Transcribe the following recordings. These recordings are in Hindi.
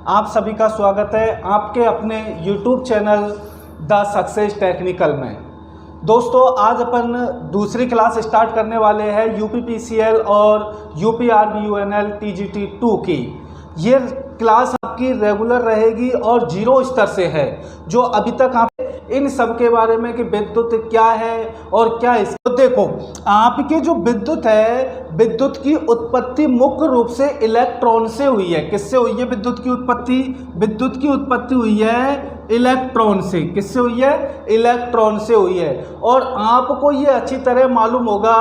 आप सभी का स्वागत है आपके अपने YouTube channel the success technical में। दोस्तों आज अपन दूसरी क्लास स्टार्ट करने वाले हैं UPPCL और UPRBUNL TGT 2 की। ये क्लास आपकी रेगुलर रहेगी और 0 स्तर से है, जो अभी तक आप इन सब के बारे में कि विद्युत क्या है और क्या है। तो देखो, आपके जो विद्युत है, विद्युत की उत्पत्ति मुख्य रूप से इलेक्ट्रॉन से हुई है। किससे हुई है विद्युत की उत्पत्ति? विद्युत की उत्पत्ति हुई है इलेक्ट्रॉन से। किससे हुई है? इलेक्ट्रॉन से हुई है। और आपको ये अच्छी तरह मालूम होगा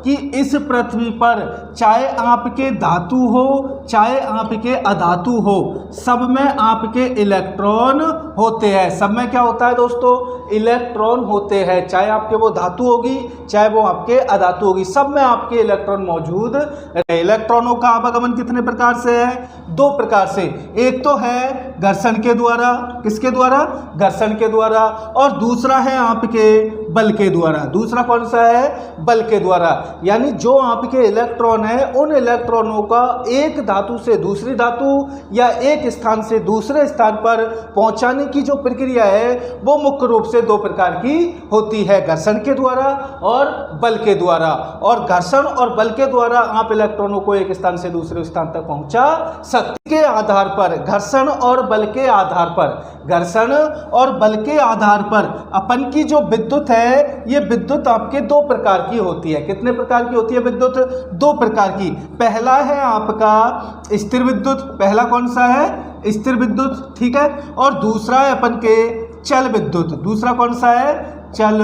कि इस पृथ्वी पर चाहे आपके धातु हो चाहे आपके अधातु हो, सब में आपके इलेक्ट्रॉन होते हैं। सब में क्या होता है दोस्तों? इलेक्ट्रॉन होते हैं। चाहे आपके वो धातु होगी चाहे वो आपके अधातु होगी, सब में आपके इलेक्ट्रॉन मौजूद है। इलेक्ट्रॉनों का आवागमन कितने प्रकार से है? 2 प्रकार से। एक तो है घर्षण के द्वारा। किसके द्वारा? घर्षण के द्वारा। और दूसरा है आपके बल के द्वारा। दूसरा कौन सा है? बल के द्वारा। यानी जो आपके इलेक्ट्रॉन है, उन इलेक्ट्रॉनों का एक धातु से दूसरी धातु या एक स्थान से दूसरे स्थान पर पहुंचाने की जो प्रक्रिया है वो मुख्य रूप से 2 प्रकार की होती है, घर्षण के द्वारा और बल के द्वारा। और घर्षण और बल के द्वारा आप इलेक्ट्रॉनों को एक स्थान से दूसरे स्थान तक पहुंचा सकते के आधार पर, घर्षण और बल के आधार पर, घर्षण और बल के आधार पर अपन की जो विद्युत है, ये विद्युत आपके 2 प्रकार की होती है। कितने प्रकार की होती है विद्युत? 2 प्रकार की। पहला है आपका स्थिर विद्युत। पहला कौन सा है? स्थिर विद्युत, ठीक है। और दूसरा है अपन के चल विद्युत। दूसरा कौन सा है? चल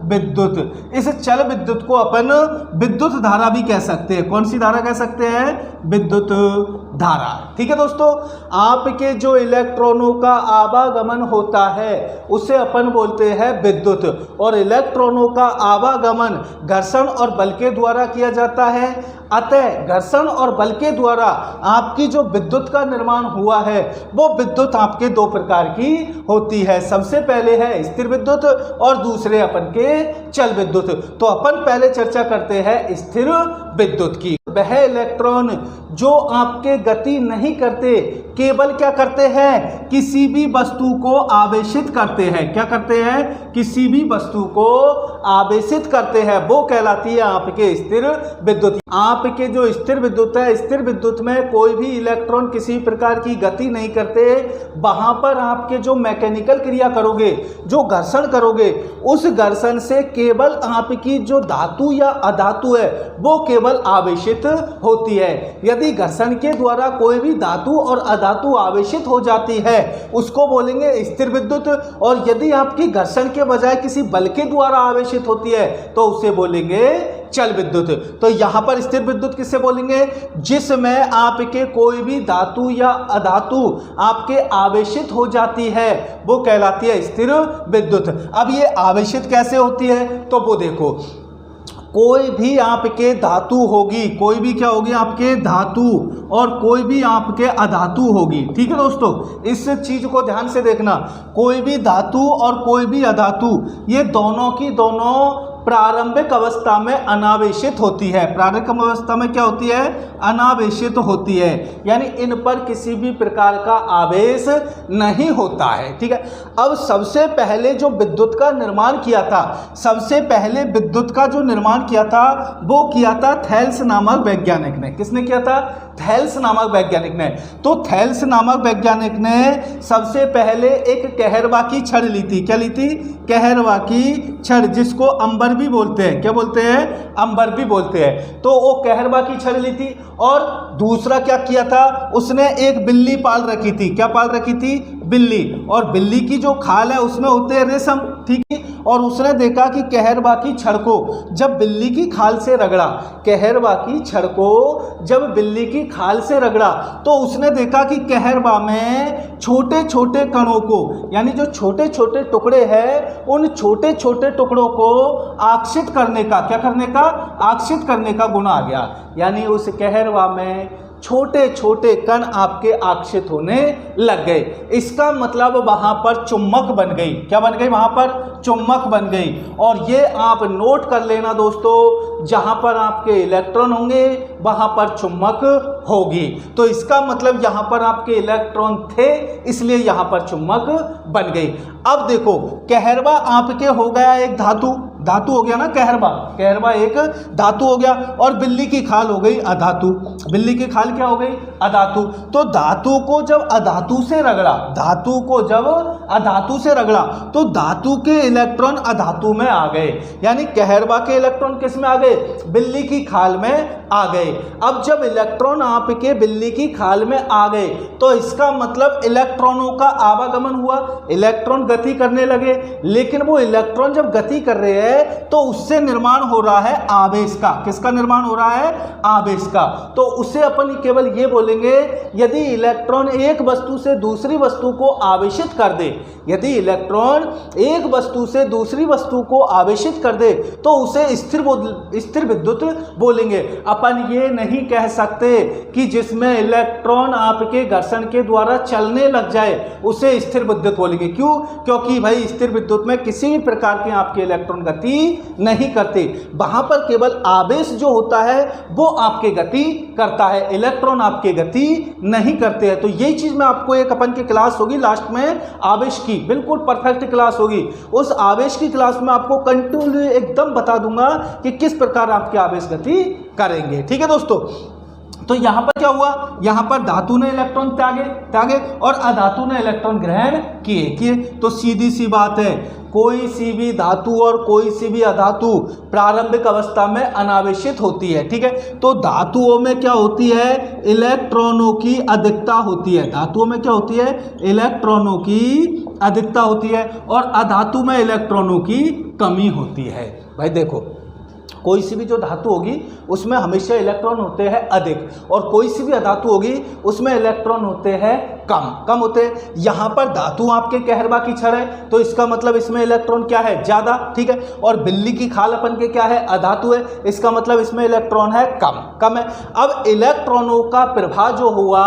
विद्युत। इस चल विद्युत को अपन विद्युत धारा भी कह सकते हैं। कौन सी धारा कह सकते हैं? विद्युत धारा। ठीक है दोस्तों, आपके जो इलेक्ट्रॉनों का आवागमन होता है उसे अपन बोलते हैं विद्युत। और इलेक्ट्रॉनों का आवागमन घर्षण और बल के द्वारा किया जाता है। अतः घर्षण और बल के द्वारा आपकी जो विद्युत का निर्माण हुआ है वो विद्युत आपके 2 प्रकार की होती है। सबसे पहले है स्थिर विद्युत और दूसरे अपन के चल विद्युत। तो अपन पहले चर्चा करते हैं स्थिर विद्युत की। वह इलेक्ट्रॉन जो आपके गति नहीं करते, केवल क्या करते हैं? किसी भी वस्तु को आवेशित करते हैं। क्या करते हैं? किसी भी वस्तु को आवेशित करते हैं, वो कहलाती है आपके स्थिर विद्युत। आपके जो स्थिर विद्युत है, स्थिर विद्युत में कोई भी इलेक्ट्रॉन किसी प्रकार की गति नहीं करते। वहां पर आपके जो मैकेनिकल क्रिया करोगे, जो घर्षण करोगे, उस घर्षण से केवल आपकी जो धातु या अधातु है वो केवल आवेशित होती है। यदि घर्षण के द्वारा कोई भी धातु और अधातु आवेशित हो जाती है उसको बोलेंगे स्थिर विद्युत। और यदि आपकी घर्षण के बजाय किसी बल के द्वारा आवेशित होती है तो उसे बोलेंगे चल विद्युत। तो यहां पर स्थिर विद्युत किससे बोलेंगे? जिसमें आपके कोई भी धातु या अधातु आपके आवेशित हो जाती है वो कहलाती है स्थिर विद्युत। अब ये आवेशित कैसे होती है तो वो देखो, कोई भी आपके धातु होगी, कोई भी क्या होगी? आपके धातु और कोई भी आपके अधातु होगी। ठीक है दोस्तों, इस चीज को ध्यान से देखना। कोई भी धातु और कोई भी अधातु, ये दोनों की दोनों प्रारंभिक अवस्था में अनावेशित होती है। प्रारंभिक अवस्था में क्या होती है? अनावेशित होती है। यानी इन पर किसी भी प्रकार का आवेश नहीं होता है। ठीक है। अब सबसे पहले जो विद्युत का निर्माण किया था, सबसे पहले विद्युत का जो निर्माण किया था वो किया था थेल्स नामक वैज्ञानिक ने। किसने किया था? थेल्स नामक वैज्ञानिक ने। तो थेल्स नामक वैज्ञानिक ने सबसे पहले एक कहरवा की छड़ ली थी। क्या ली थी? कहरवा की छड़, जिसको अंबर भी बोलते हैं। क्या बोलते हैं? अंबर भी बोलते हैं। तो वो कहरवा की छड़ ली थी। और दूसरा क्या किया था? उसने एक बिल्ली पाल रखी थी। क्या पाल रखी थी? बिल्ली। और बिल्ली की जो खाल है उसमें होते हैं रेशम। ठीक है। और उसने देखा कि कहरवा की छड़ को जब बिल्ली की खाल से रगड़ा, कहरवा की छड़ को जब बिल्ली की खाल से रगड़ा, तो उसने देखा कि कहरवा में छोटे छोटे कणों को, यानी जो छोटे छोटे टुकड़े हैं, उन छोटे छोटे टुकड़ों को आकर्षित करने का, क्या करने का? आकर्षित करने का गुण आ गया। यानी उस कहरवा में छोटे छोटे कण आपके आकर्षित होने लग गए। इसका मतलब वहां पर चुंबक बन गई। क्या बन गई? वहां पर चुंबक बन गई। और ये आप नोट कर लेना दोस्तों, जहां पर आपके इलेक्ट्रॉन होंगे वहां पर चुंबक होगी। तो इसका मतलब यहां पर आपके इलेक्ट्रॉन थे, इसलिए यहां पर चुंबक बन गई। अब देखो, कहरवा आपके हो गया एक धातु, धातु हो गया ना कहरवा, कहरवा एक धातु हो गया। और बिल्ली की खाल हो गई अधातु। बिल्ली की खाल क्या हो गई? अधातु। तो धातु को जब अधातु से रगड़ा, धातु को जब अधातु से रगड़ा तो धातु के इलेक्ट्रॉन अधातु में आ गए, यानी कहरवा के इलेक्ट्रॉन किस में आ गए? बिल्ली की खाल में आ गए। अब जब इलेक्ट्रॉन आपके बिल्ली की खाल में आ गए तो इसका मतलब इलेक्ट्रॉनों का आवागमन हुआ, इलेक्ट्रॉन गति करने लगे। लेकिन वो इलेक्ट्रॉन जब गति कर रहे हैं तो उससे निर्माण हो रहा है आवेश का। किसका निर्माण हो रहा है? आवेश का। तो उसे अपन केवल ये बोलेंगे, यदि इलेक्ट्रॉन एक वस्तु से दूसरी वस्तु को आवेशित कर दे, यदि इलेक्ट्रॉन एक वस्तु से दूसरी वस्तु को आवेशित कर दे तो उसे स्थिर विद्युत बोलेंगे। अपन ये नहीं कह सकते कि जिसमें इलेक्ट्रॉन आपके घर्षण के द्वारा चलने लग जाए उसे स्थिर विद्युत बोलेंगे। क्यों? क्योंकि भाई स्थिर विद्युत में किसी भी प्रकार के आपके इलेक्ट्रॉन गति नहीं करते, वहां पर केवल आवेश जो होता है वो आपके गति करता है, इलेक्ट्रॉन आपके गति नहीं करते हैं। तो यही चीज में आपको एक अपन की क्लास होगी लास्ट में आवेश की, बिल्कुल परफेक्ट क्लास होगी। उस आवेश की क्लास में आपको कंटिन्यू एकदम बता दूंगा कि किस प्रकार आपके आवेश गति करेंगे। ठीक है दोस्तों, तो यहां पर क्या हुआ? यहां पर धातु ने इलेक्ट्रॉन त्यागे और अधातु ने इलेक्ट्रॉन ग्रहण किए। तो सीधी सी बात है, कोई सी भी धातु और कोई सी भी अधातु प्रारंभिक अवस्था में अनावेशित होती है। ठीक है, तो धातुओं में क्या होती है? इलेक्ट्रॉनों की अधिकता होती है। धातुओं में क्या होती है? इलेक्ट्रॉनों की अधिकता होती है। और अधातु में इलेक्ट्रॉनों की कमी होती है। भाई देखो, कोई सी भी जो धातु होगी उसमें हमेशा इलेक्ट्रॉन होते हैं अधिक, और कोई सी भी अधातु होगी उसमें इलेक्ट्रॉन होते हैं कम होते हैं। यहां पर धातु आपके कहरवा की छड़ है तो इसका मतलब इसमें इलेक्ट्रॉन क्या है? ज्यादा। ठीक है, और बिल्ली की खाल अपन के क्या है? अधातु है, इसका मतलब इसमें इलेक्ट्रॉन है कम है। अब इलेक्ट्रॉनों का प्रवाह जो हुआ,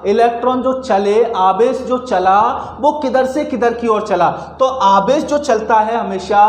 इलेक्ट्रॉन जो चले, आवेश जो चला वो किधर से किधर की ओर चला? तो आवेश जो चलता है हमेशा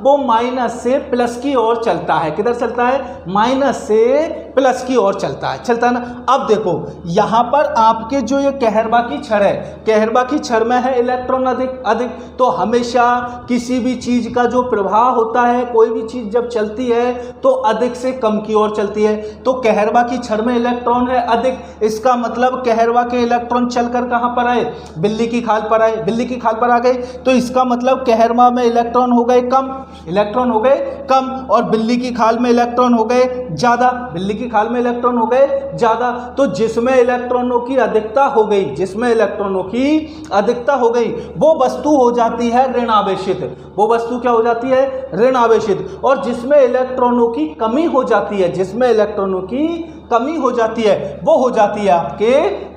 वो माइनस से प्लस की ओर चलता है। किधर चलता है? माइनस से प्लस की ओर चलता है ना। अब देखो, यहां पर आपके जो ये कहरवा की छड़ है, कहरवा की छड़ में है इलेक्ट्रॉन अधिक। तो हमेशा किसी भी चीज का जो प्रवाह होता है, कोई भी चीज जब चलती है तो अधिक से कम की ओर चलती है। तो कहरवा की छड़ में इलेक्ट्रॉन है अधिक, इसका मतलब कहरवा के इलेक्ट्रॉन चलकर कहां पर आए? बिल्ली की खाल पर आए। बिल्ली की खाल पर आ गए तो इसका मतलब कहरवा में इलेक्ट्रॉन हो गए कम, इलेक्ट्रॉन हो गए कम, और बिल्ली की खाल में इलेक्ट्रॉन हो गए ज्यादा, बिल्ली की खाल में इलेक्ट्रॉन हो गए ज्यादा। तो जिसमें इलेक्ट्रॉनों की अधिकता हो गई, जिसमें इलेक्ट्रॉनों की अधिकता हो गई वो वस्तु हो जाती है ऋण आवेशित। वो वस्तु क्या हो जाती है? ऋण आवेशित। और जिसमें इलेक्ट्रॉनों की कमी हो जाती है, जिसमें इलेक्ट्रॉनों की कमी हो जाती है वो हो जाती है आपके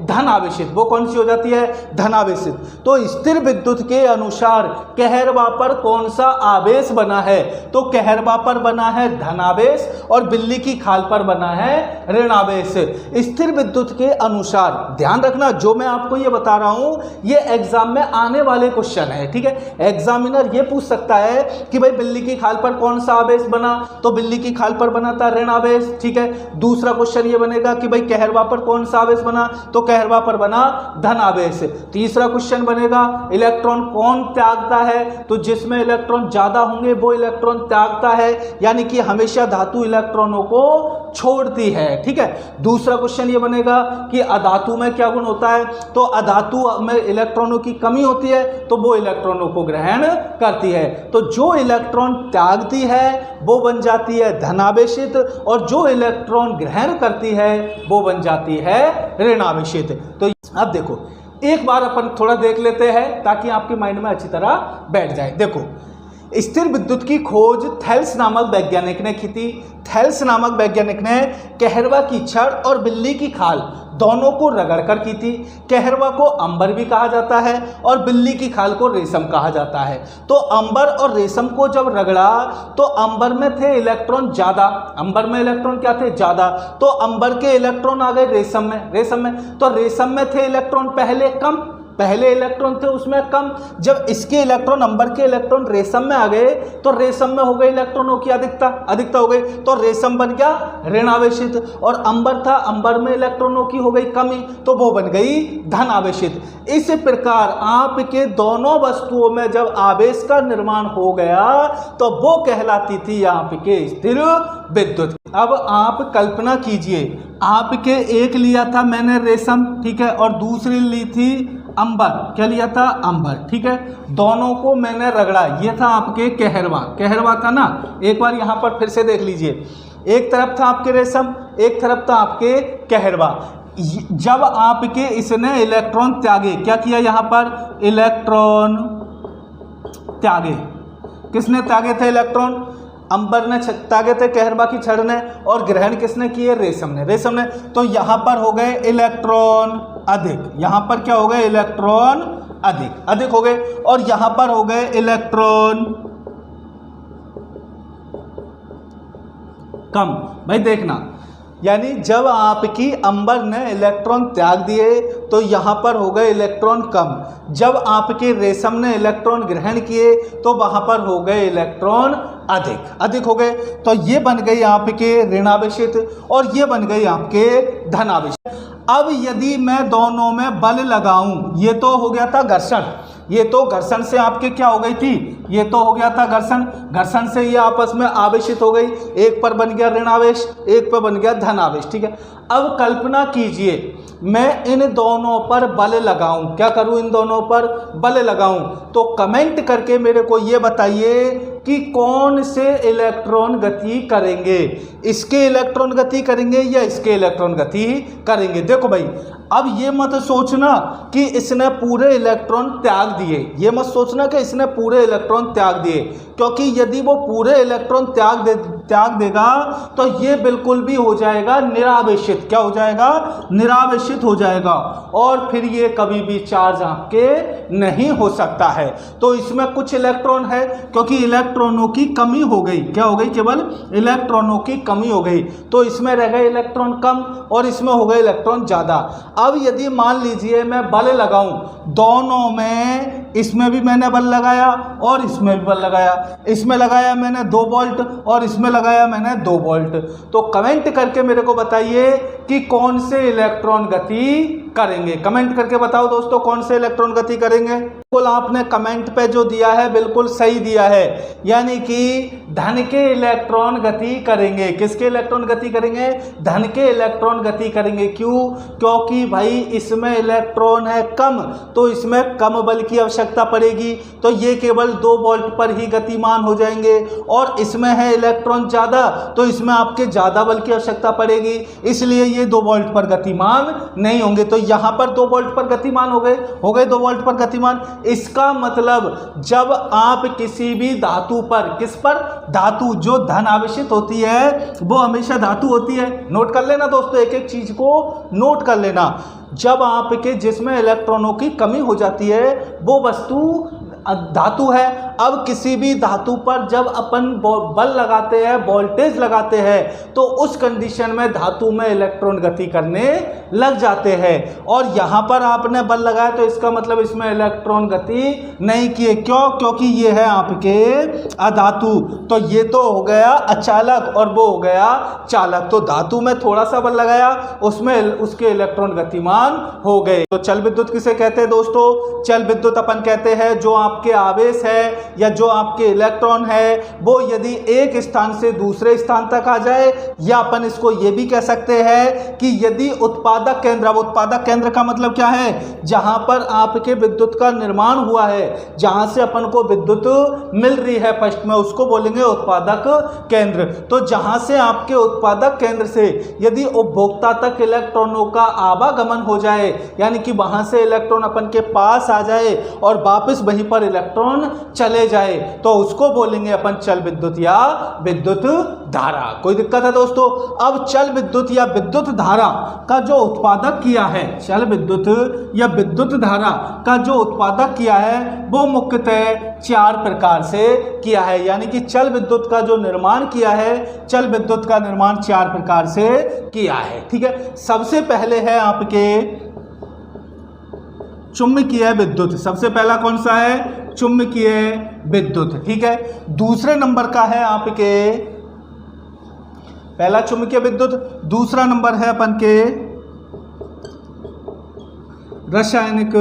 धन आवेशित। वो कौन सी हो जाती है? धन आवेशित। तो स्थिर विद्युत के अनुसार कहरवा पर कौन सा आवेश बना है? तो कहरवा पर बना है धन आवेश और बिल्ली की खाल पर बना है ऋण आवेश। स्थिर विद्युत के अनुसार ध्यान रखना, जो मैं आपको ये बता रहा हूं ये एग्जाम में आने वाले क्वेश्चन है। ठीक है, एग्जामिनर ये पूछ सकता है कि भाई बिल्ली की खाल पर कौन सा आवेश बना? तो बिल्ली की खाल पर बना था ऋण आवेश। ठीक है, दूसरा क्वेश्चन ये बनेगा कि भाई कहरवा पर कौन सा आवेश बना? तो कहरवा पर बना धन आवेश। तीसरा क्वेश्चन बनेगा इलेक्ट्रॉन कौन त्यागता है? तो जिसमें इलेक्ट्रॉन ज्यादा होंगे वो इलेक्ट्रॉन त्यागता है, यानी कि हमेशा धातु इलेक्ट्रॉनों को छोड़ती है। ठीक है, दूसरा क्वेश्चन ये बनेगा कि अधातु में क्या गुण होता है? तो अधातु में इलेक्ट्रॉनों की कमी होती है तो वो इलेक्ट्रॉनों को ग्रहण करती है। तो जो इलेक्ट्रॉन त्यागती है वो बन जाती है धनावेशित, और जो इलेक्ट्रॉन ग्रहण करती है वो बन जाती है ऋणावेशित। तो अब देखो, एक बार अपन थोड़ा देख लेते हैं ताकि आपके माइंड में अच्छी तरह बैठ जाए। देखो, स्थिर विद्युत की खोज थेल्स नामक वैज्ञानिक ने की थी। थेल्स नामक वैज्ञानिक ने कहरवा की छड़ और बिल्ली की खाल दोनों को रगड़ कर की थी। कहरवा को अंबर भी कहा जाता है और बिल्ली की खाल को रेशम कहा जाता है। तो अंबर और रेशम को जब रगड़ा तो अंबर में थे इलेक्ट्रॉन ज़्यादा, अंबर में इलेक्ट्रॉन क्या थे? ज़्यादा। तो अंबर के इलेक्ट्रॉन आ गए रेशम में, तो रेशम में थे इलेक्ट्रॉन पहले कम, पहले इलेक्ट्रॉन थे उसमें कम। जब इसके इलेक्ट्रॉन अंबर के इलेक्ट्रॉन रेशम में आ गए तो रेशम में हो गई इलेक्ट्रॉनों की अधिकता हो गई, तो रेशम बन गया ऋणावेशित। और अंबर था, अंबर में इलेक्ट्रॉनों की हो गई कमी, तो वो बन गई धन आवेशित। इस प्रकार आपके दोनों वस्तुओं में जब आवेश का निर्माण हो गया तो वो कहलाती थी आपके स्थिर विद्युत। अब आप कल्पना कीजिए, आपके एक लिया था मैंने रेशम, ठीक है, और दूसरी ली थी अंबर, क्या लिया था? अंबर, ठीक है। दोनों को मैंने रगड़ा, ये था आपके कहरवा था ना। एक बार यहाँ पर फिर से देख लीजिए, एक तरफ था आपके रेशम, एक तरफ था आपके कहरवा। जब आपके इसने इलेक्ट्रॉन त्यागे, क्या किया यहाँ पर? इलेक्ट्रॉन त्यागे। किसने त्यागे थे इलेक्ट्रॉन? अंबर ने त्यागे थे कहरवा की छड़ ने, और ग्रहण किसने किए? रेशम ने। तो यहाँ पर हो गए इलेक्ट्रॉन अधिक, यहाँ पर क्या हो गए? इलेक्ट्रॉन अधिक हो गए, और यहाँ पर हो गए इलेक्ट्रॉन कम। भाई देखना, यानी जब आपकी अंबर ने इलेक्ट्रॉन त्याग दिए तो यहाँ पर हो गए इलेक्ट्रॉन कम, जब आपके रेशम ने इलेक्ट्रॉन ग्रहण किए तो वहाँ पर हो गए इलेक्ट्रॉन अधिक हो गए। तो ये बन गई आपके ऋणावेशित और ये बन गई आपके धनावेशित। अब यदि मैं दोनों में बल लगाऊं, ये तो हो गया था घर्षण, ये तो घर्षण से आपके क्या हो गई थी? ये तो हो गया था घर्षण से ये आपस में आवेशित हो गई, एक पर बन गया ऋणावेश, एक पर बन गया धनावेश, ठीक है। अब कल्पना कीजिए मैं इन दोनों पर बल लगाऊं, क्या करूं? इन दोनों पर बल लगाऊं, तो कमेंट करके मेरे को ये बताइए कि कौन से इलेक्ट्रॉन गति करेंगे, इसके इलेक्ट्रॉन गति करेंगे या इसके इलेक्ट्रॉन गति करेंगे। देखो भाई, अब ये मत सोचना कि इसने पूरे इलेक्ट्रॉन त्याग दिए, ये मत सोचना कि इसने पूरे इलेक्ट्रॉन त्याग दिए, क्योंकि यदि वो पूरे इलेक्ट्रॉन त्याग देगा तो ये बिल्कुल भी हो जाएगा निरावेशित। क्या हो जाएगा? निरावेशित हो जाएगा, और फिर ये कभी भी चार्ज आपके नहीं हो सकता है। तो इसमें कुछ इलेक्ट्रॉन है, क्योंकि इलेक्ट्रॉनों की कमी हो गई, क्या हो गई? केवल इलेक्ट्रॉनों की कमी हो गई, तो इसमें रह गए इलेक्ट्रॉन कम और इसमें हो गए इलेक्ट्रॉन ज़्यादा। अब यदि मान लीजिए मैं बल लगाऊं दोनों में, इसमें भी मैंने बल लगाया और इसमें भी बल लगाया, इसमें लगाया मैंने 2 वोल्ट और इसमें लगाया मैंने 2 वोल्ट, तो कमेंट करके मेरे को बताइए कि कौन से इलेक्ट्रॉन गति करेंगे। कमेंट करके बताओ दोस्तों, कौन से इलेक्ट्रॉन गति करेंगे। बिल्कुल आपने कमेंट पे जो दिया है बिल्कुल सही दिया है, यानी कि धन के इलेक्ट्रॉन गति करेंगे। किसके इलेक्ट्रॉन गति करेंगे? धन के इलेक्ट्रॉन गति करेंगे। क्यों? क्योंकि भाई इसमें इलेक्ट्रॉन है कम, तो इसमें कम बल की आवश्यकता पड़ेगी, तो ये केवल 2 वोल्ट पर ही गतिमान हो जाएंगे। और इसमें है इलेक्ट्रॉन ज़्यादा, तो इसमें आपके ज़्यादा बल की आवश्यकता पड़ेगी, इसलिए ये 2 वोल्ट पर गतिमान नहीं होंगे। तो यहाँ पर 2 वोल्ट पर गतिमान हो गए 2 वोल्ट पर गतिमान। इसका मतलब जब आप किसी भी धातु पर, किस पर? धातु जो धन आवेशित होती है वो हमेशा धातु होती है। नोट कर लेना दोस्तों, एक एक चीज को नोट कर लेना। जब आपके जिसमें इलेक्ट्रॉनों की कमी हो जाती है वो वस्तु धातु है। अब किसी भी धातु पर जब अपन बल लगाते हैं, वोल्टेज लगाते हैं, तो उस कंडीशन में धातु में इलेक्ट्रॉन गति करने लग जाते हैं। और यहाँ पर आपने बल लगाया तो इसका मतलब इसमें इलेक्ट्रॉन गति नहीं किए। क्यों? क्योंकि ये है आपके अधातु, तो ये तो हो गया अचालक और वो हो गया चालक। तो धातु में थोड़ा सा बल लगाया, उसमें उसके इलेक्ट्रॉन गतिमान हो गए। तो चल विद्युत किसे कहते हैं दोस्तों? चल विद्युत अपन कहते हैं जो आपके आवेश है या जो आपके इलेक्ट्रॉन है वो यदि एक स्थान से दूसरे स्थान तक आ जाए, या अपन इसको ये भी कह सकते हैं कि यदि उत्पादक केंद्र, अब उत्पादक केंद्र का मतलब क्या है? जहां पर आपके विद्युत का निर्माण हुआ है, जहां से अपन को विद्युत मिल रही है फर्स्ट में, उसको बोलेंगे उत्पादक केंद्र। तो जहां से आपके उत्पादक केंद्र से यदि उपभोक्ता तक इलेक्ट्रॉनों का आवागमन हो जाए, यानी कि वहां से इलेक्ट्रॉन अपन के पास आ जाए और वापस वहीं पर पर इलेक्ट्रॉन चले जाए तो उसको बोलेंगे अपन चल विद्युत या विद्युत धारा। कोई दिक्कत है दोस्तों? अब चल विद्युत या विद्युत धारा का जो उत्पादक किया है, चल विद्युत या विद्युत धारा का जो उत्पादक किया है वो मुख्यतः 4 प्रकार से किया है। यानी कि चल विद्युत का जो निर्माण किया है, चल विद्युत का निर्माण 4 प्रकार से किया है। ठीक है, सबसे पहले है आपके चुंबकीय विद्युत। सबसे पहला कौन सा है? चुंबकीय विद्युत। ठीक है, दूसरे नंबर का है आपके, पहला चुंबकीय विद्युत, दूसरा नंबर है अपन के रासायनिक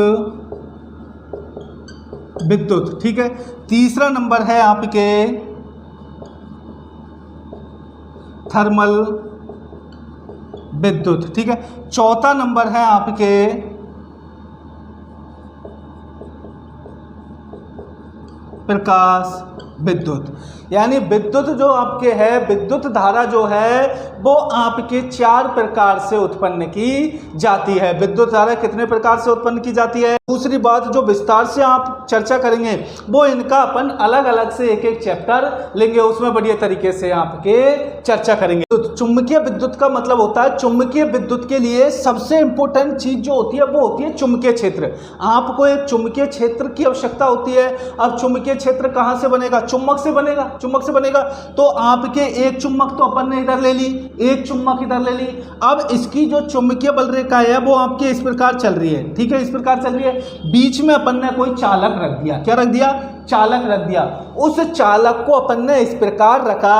विद्युत। ठीक है, तीसरा नंबर है आपके थर्मल विद्युत। ठीक है, चौथा नंबर है आपके प्रकाश विद्युत। यानी विद्युत जो आपके है, विद्युत धारा जो है वो आपके 4 प्रकार से उत्पन्न की जाती है। विद्युत धारा कितने प्रकार से उत्पन्न की जाती है? दूसरी बात जो विस्तार से आप चर्चा करेंगे वो इनका अपन अलग अलग से एक एक चैप्टर लेंगे, उसमें बढ़िया तरीके से आपके चर्चा करेंगे। तो चुंबकीय विद्युत का मतलब होता है, चुंबकीय विद्युत के लिए सबसे इंपॉर्टेंट चीज जो होती है वो होती है चुंबकीय क्षेत्र। आपको एक चुंबकीय क्षेत्र की आवश्यकता होती है। अब चुंबकीय क्षेत्र कहाँ से बनेगा? चुंबक से बनेगा, चुंबक से बनेगा। तो आपके एक चुंबक तो अपन ने इधर ले ली, एक चुंबक इधर ले ली। अब इसकी जो चुंबकीय बल रेखा है वो आपके इस प्रकार चल रही है। ठीक है, इस प्रकार चल रही है। बीच में अपन ने कोई चालक रख दिया। क्या रख दिया? चालक रख दिया। उस चालक को अपन ने इस प्रकार रखा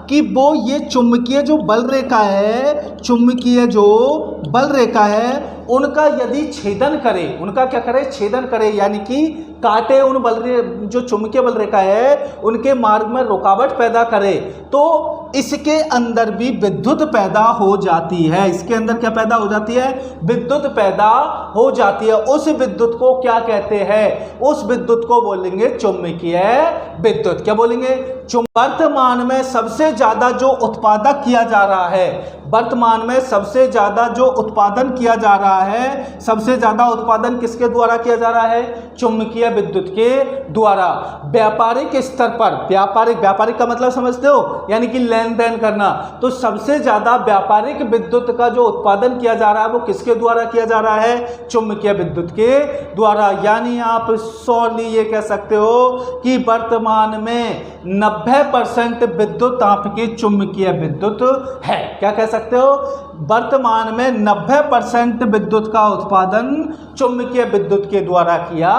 कि वो ये चुंबकीय जो बल रेखा है, चुंबकीय जो बल रेखा है उनका यदि छेदन करे, उनका क्या करे? छेदन करे, यानी कि काटे उन जो चुंबकीय बल रेखा है उनके मार्ग में रुकावट पैदा करे, तो इसके अंदर भी विद्युत पैदा हो जाती है। इसके अंदर क्या पैदा हो जाती है? विद्युत पैदा हो जाती है। उस विद्युत को क्या कहते हैं? उस विद्युत को बोलेंगे चुंबकीय विद्युत। क्या बोलेंगे? वर्तमान में सबसे ज्यादा जो उत्पादक किया जा रहा है, वर्तमान में सबसे ज्यादा जो उत्पादन किया जा रहा है, सबसे ज्यादा उत्पादन किसके द्वारा किया जा रहा है? चुंबकीय विद्युत के द्वारा। व्यापारिक स्तर पर, व्यापारिक का मतलब समझते हो? यानी कि लेन देन करना। तो सबसे ज्यादा व्यापारिक विद्युत का जो उत्पादन किया जा रहा है वो किसके द्वारा किया जा रहा है? चुंबकीय विद्युत के द्वारा। यानी आप सॉरी ये कह सकते हो कि वर्तमान में 90% विद्युत आपकी चुंबकीय विद्युत है। क्या कह सकते हो? वर्तमान में 90% विद्युत का उत्पादन चुंबकीय विद्युत के द्वारा किया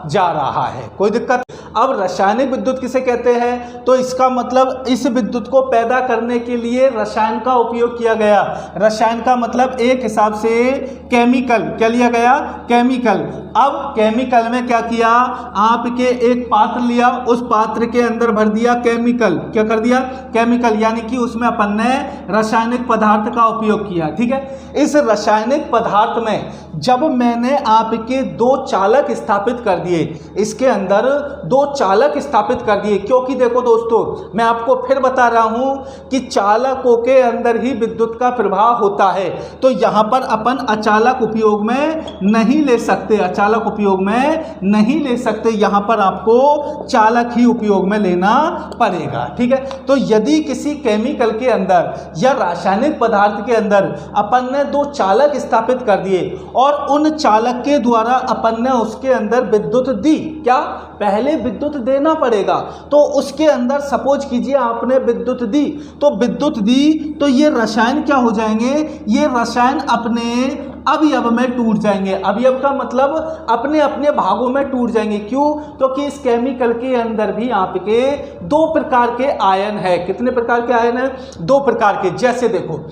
जा रहा है। कोई दिक्कत? अब रासायनिक विद्युत किसे कहते हैं? तो इसका मतलब इस विद्युत को पैदा करने के लिए रसायन का उपयोग किया गया। रसायन का मतलब एक हिसाब से केमिकल। क्या लिया गया? केमिकल। अब केमिकल में क्या किया? आपके एक पात्र लिया, उस पात्र के अंदर भर दिया केमिकल। क्या कर दिया? केमिकल। यानी कि उसमें अपन ने रासायनिक पदार्थ का उपयोग किया। ठीक है, इस रासायनिक पदार्थ में जब मैंने आपके 2 चालक स्थापित कर दिए, इसके अंदर 2 चालक स्थापित कर दिए, क्योंकि देखो दोस्तों मैं आपको फिर बता रहा हूं कि चालकों के अंदर ही विद्युत का प्रवाह होता है। तो यहां पर अपन अचालक उपयोग में नहीं ले सकते, अचालक उपयोग में नहीं ले सकते, यहां पर आपको चालक ही उपयोग में लेना पड़ेगा। ठीक है, तो यदि किसी केमिकल के अंदर या रासायनिक पदार्थ के अंदर अपन ने 2 चालक स्थापित कर दिए और उन चालक के द्वारा अपन ने उसके अंदर विद्युत दी, क्या पहले विद्युत देना पड़ेगा। तो उसके अंदर सपोज कीजिए आपने विद्युत दी, तो विद्युत दी तो ये रसायन क्या हो जाएंगे? ये रसायन अपने अवयव में टूट जाएंगे। अवयव का मतलब अपने अपने भागों में टूट जाएंगे। क्यों? क्योंकि इस केमिकल के अंदर भी आपके 2 प्रकार के आयन है। कितने प्रकार के आयन है? 2 प्रकार के। जैसे देखो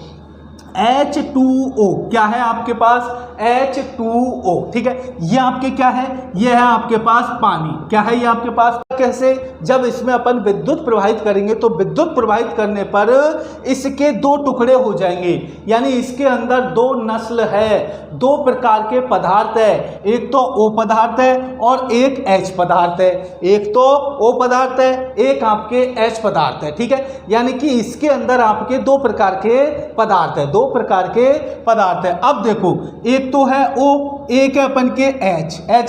H2O, क्या है आपके पास? H2O। ठीक है, ये आपके क्या है? ये है आपके पास पानी। क्या है ये आपके पास? कैसे? जब इसमें अपन विद्युत प्रवाहित करेंगे तो विद्युत प्रवाहित करने पर इसके 2 टुकड़े हो जाएंगे। यानी इसके अंदर 2 नस्ल है, 2 प्रकार के पदार्थ है। एक तो O पदार्थ है और एक H पदार्थ है। एक तो O पदार्थ है, एक आपके H पदार्थ है। ठीक है, यानी कि इसके अंदर आपके 2 प्रकार के पदार्थ है, 2 प्रकार के पदार्थ है। अब देखो एक एक तो है O, एक है अपन के H है।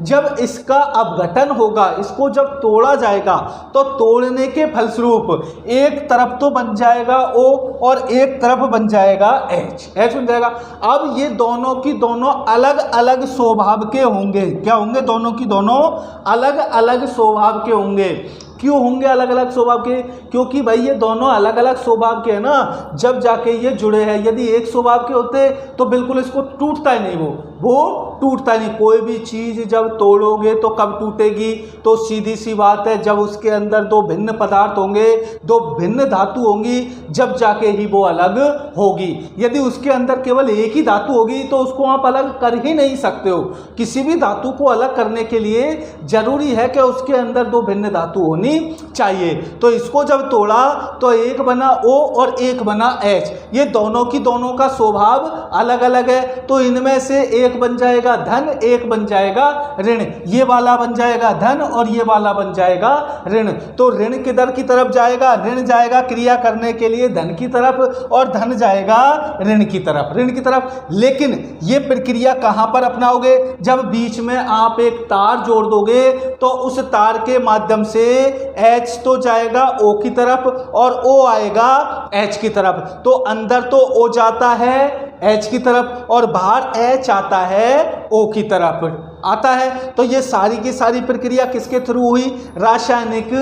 जब इसका अपघटन होगा, इसको जब तोड़ा जाएगा तो तोड़ने के फलस्वरूप एक तरफ तो बन जाएगा O और एक तरफ बन जाएगा H बन जाएगा। अब ये दोनों की दोनों अलग अलग स्वभाव के होंगे। क्या होंगे? दोनों की दोनों अलग अलग स्वभाव के होंगे। क्यों होंगे अलग अलग स्वभाव के? क्योंकि भाई ये दोनों अलग अलग स्वभाव के हैं ना, जब जाके ये जुड़े हैं। यदि एक स्वभाव के होते तो बिल्कुल इसको टूटता ही नहीं, वो टूटता नहीं। कोई भी चीज़ जब तोड़ोगे तो कब टूटेगी? तो सीधी सी बात है, जब उसके अंदर दो भिन्न पदार्थ होंगे, दो भिन्न धातु होंगी, जब जाके ही वो अलग होगी। यदि उसके अंदर केवल एक ही धातु होगी तो उसको आप अलग कर ही नहीं सकते हो। किसी भी धातु को अलग करने के लिए जरूरी है कि उसके अंदर दो भिन्न धातु होनी चाहिए। तो इसको जब तोड़ा तो एक बना O और एक बना H। ये दोनों की दोनों का स्वभाव अलग अलग है, तो इनमें से एक बन जाएगा धन, एक बन जाएगा ऋण। ये वाला बन जाएगा धन और ये वाला बन जाएगा ऋण। तो ऋण किधर की तरफ जाएगा? ऋण जाएगा क्रिया करने के लिए धन की तरफ और धन जाएगा ऋण की तरफ। लेकिन ये प्रक्रिया कहां पर अपनाओगे? जब बीच में आप एक तार जोड़ दोगे तो उस तार के माध्यम से H तो जाएगा O की तरफ और O आएगा H की तरफ। तो अंदर तो O जाता है H की तरफ और बाहर H आता है O की तरफ आता है। तो ये सारी की सारी प्रक्रिया किसके थ्रू हुई? रासायनिक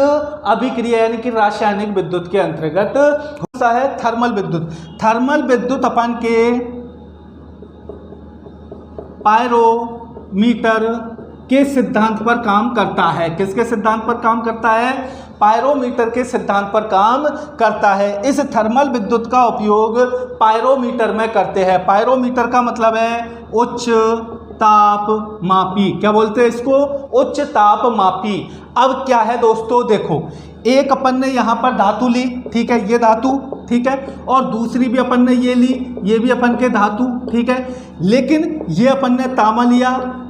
अभिक्रिया यानी कि रासायनिक विद्युत के अंतर्गत होता है थर्मल विद्युत। थर्मल विद्युत अपन के पायरोमीटर के सिद्धांत पर काम करता है। किसके सिद्धांत पर काम करता है? पायरोमीटर के सिद्धांत पर काम करता है। इस थर्मल विद्युत का उपयोग पायरोमीटर में करते हैं। पायरोमीटर का मतलब है उच्च ताप मापी। क्या बोलते हैं इसको? उच्च ताप मापी। अब क्या है दोस्तों, देखो एक अपन ने यहाँ पर धातु ली, ठीक है, ये धातु, ठीक है, और दूसरी भी अपन ने ये ली, ये भी अपन के धातु, ठीक है। लेकिन ये अपन ने तांबा लिया,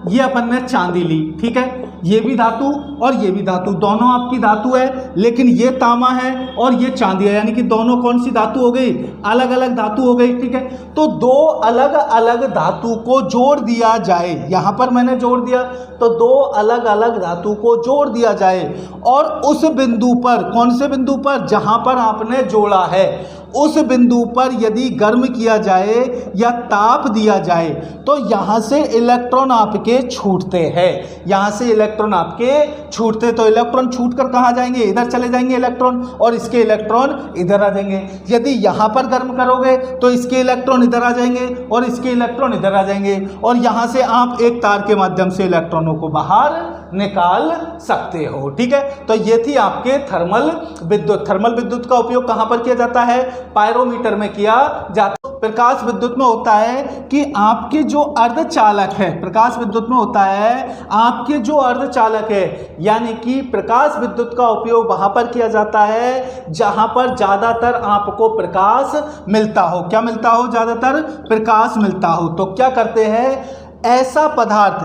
ये अपन ने चांदी ली, ठीक है, ये भी धातु और ये भी धातु, दोनों आपकी धातु है, लेकिन ये तांबा है और ये चांदी है, यानी कि दोनों कौन सी धातु हो गई? अलग अलग धातु हो गई, ठीक है। तो दो अलग अलग धातु को जोड़ दिया जाए, यहाँ पर मैंने जोड़ दिया, तो दो अलग अलग धातु को जोड़ दिया जाए और उस बिंदु पर, कौन से बिंदु पर? जहां पर आपने जोड़ा है, उस बिंदु पर यदि गर्म किया जाए या ताप दिया जाए तो यहां से इलेक्ट्रॉन आपके छूटते हैं, यहां से इलेक्ट्रॉन आपके छूटते, तो इलेक्ट्रॉन छूटकर कहां जाएंगे? इधर चले जाएंगे इलेक्ट्रॉन, और इसके इलेक्ट्रॉन इधर आ जाएंगे। यदि यहां पर गर्म करोगे तो इसके इलेक्ट्रॉन इधर आ जाएंगे और इसके इलेक्ट्रॉन इधर आ जाएंगे, और यहां से आप एक तार के माध्यम से इलेक्ट्रॉनों को बाहर निकाल सकते हो, ठीक है। तो ये थी आपके थर्मल विद्युत। थर्मल विद्युत का उपयोग कहां पर किया जाता है? पायरोमीटर में किया जाता है। प्रकाश विद्युत में होता है कि आपके जो अर्धचालक है, प्रकाश विद्युत में होता है आपके जो अर्धचालक है, यानी कि प्रकाश विद्युत का उपयोग वहां पर किया जाता है जहां पर ज्यादातर आपको प्रकाश मिलता हो। क्या मिलता हो? ज्यादातर प्रकाश मिलता हो। तो क्या करते हैं? ऐसा पदार्थ,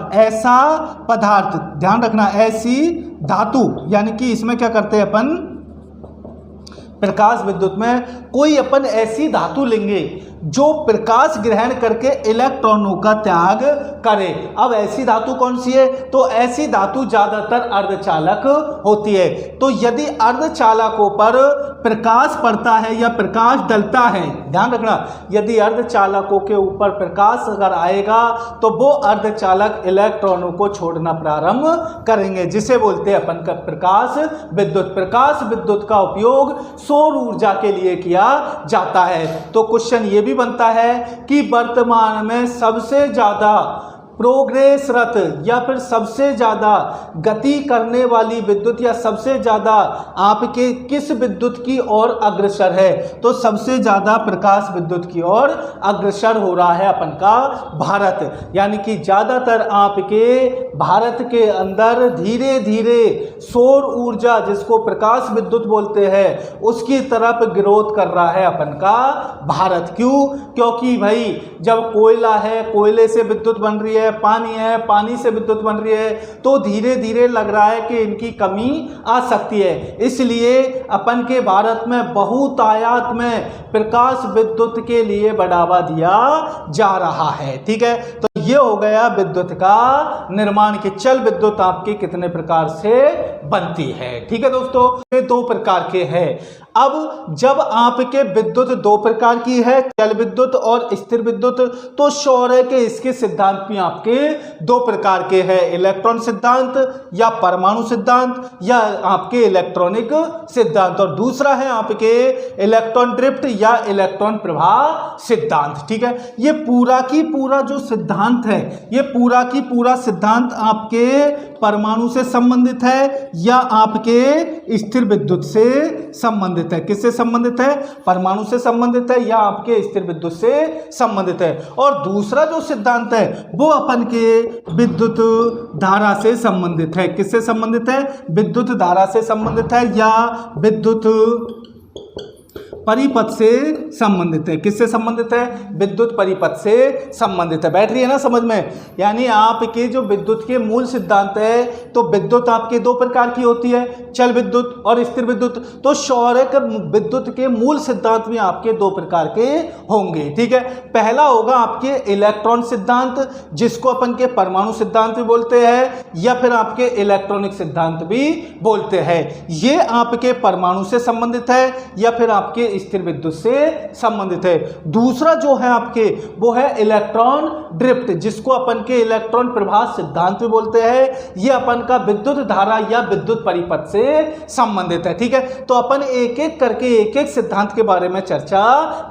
ध्यान रखना, ऐसी धातु, यानी कि इसमें क्या करते हैं अपन? प्रकाश विद्युत में कोई अपन ऐसी धातु लेंगे जो प्रकाश ग्रहण करके इलेक्ट्रॉनों का त्याग करे। अब ऐसी धातु कौन सी है? तो ऐसी धातु ज्यादातर अर्धचालक होती है। तो यदि अर्धचालकों पर प्रकाश पड़ता है या प्रकाश डलता है, ध्यान रखना, यदि अर्धचालकों के ऊपर प्रकाश अगर आएगा तो वो अर्धचालक इलेक्ट्रॉनों को छोड़ना प्रारंभ करेंगे, जिसे बोलते हैं अपन का प्रकाश विद्युत। प्रकाश विद्युत का उपयोग सौर ऊर्जा के लिए किया जाता है। तो क्वेश्चन ये भी बनता है कि वर्तमान में सबसे ज्यादा प्रोग्रेसरत या फिर सबसे ज्यादा गति करने वाली विद्युत या सबसे ज्यादा आपके किस विद्युत की ओर अग्रसर है? तो सबसे ज्यादा प्रकाश विद्युत की ओर अग्रसर हो रहा है अपन का भारत, यानी कि ज्यादातर आपके भारत के अंदर धीरे धीरे सौर ऊर्जा, जिसको प्रकाश विद्युत बोलते हैं, उसकी तरफ ग्रोथ कर रहा है अपन का भारत। क्यों? क्योंकि भाई जब कोयला है, कोयले से विद्युत बन रही है, है, पानी से विद्युत बन रही है, तो धीरे धीरे लग रहा है कि इनकी कमी आ सकती है। इसलिए अपन के भारत में बहुतायत में प्रकाश विद्युत के लिए बढ़ावा दिया जा रहा है। ठीक है, तो ये हो गया विद्युत का निर्माण की चल विद्युत आपके कितने प्रकार से बनती है। ठीक है दोस्तों, ये दो प्रकार के हैं। अब जब आपके विद्युत दो प्रकार की है, चल विद्युत और स्थिर विद्युत, तो श्योर है कि इसके सिद्धांत भी आपके दो प्रकार के हैं, इलेक्ट्रॉन सिद्धांत या परमाणु सिद्धांत या आपके इलेक्ट्रॉनिक सिद्धांत, और दूसरा है आपके इलेक्ट्रॉन ड्रिफ्ट या इलेक्ट्रॉन प्रवाह सिद्धांत। ठीक है, ये पूरा की पूरा जो सिद्धांत है, ये पूरा की पूरा सिद्धांत आपके परमाणु से संबंधित है या आपके स्थिर विद्युत से संबंधित है। किससे संबंधित है? परमाणु से संबंधित है या आपके स्थिर विद्युत से संबंधित है। और दूसरा जो सिद्धांत है वो अपन के विद्युत धारा से संबंधित है। किससे संबंधित है? विद्युत धारा से संबंधित है या विद्युत परिपथ से संबंधित है। किससे संबंधित है? विद्युत परिपथ से संबंधित है। बैठ रही है ना समझ में? यानी आपके जो विद्युत के मूल सिद्धांत है, तो विद्युत आपके दो प्रकार की होती है, चल विद्युत और स्थिर विद्युत। तो सौरक विद्युत के मूल सिद्धांत भी आपके दो प्रकार के होंगे। ठीक है, पहला होगा आपके इलेक्ट्रॉन सिद्धांत, जिसको अपन के परमाणु सिद्धांत भी बोलते हैं या फिर आपके इलेक्ट्रॉनिक सिद्धांत भी बोलते हैं। ये आपके परमाणु से संबंधित है या फिर आपके स्थिर विद्युत से संबंधित है। दूसरा जो है आपके वो है इलेक्ट्रॉन ड्रिफ्ट, जिसको अपन के इलेक्ट्रॉन प्रवाह सिद्धांत भी बोलते हैं। ये अपन का विद्युत धारा या विद्युत परिपथ से संबंधित है। ठीक है, तो अपन एक एक करके एक एक सिद्धांत के बारे में चर्चा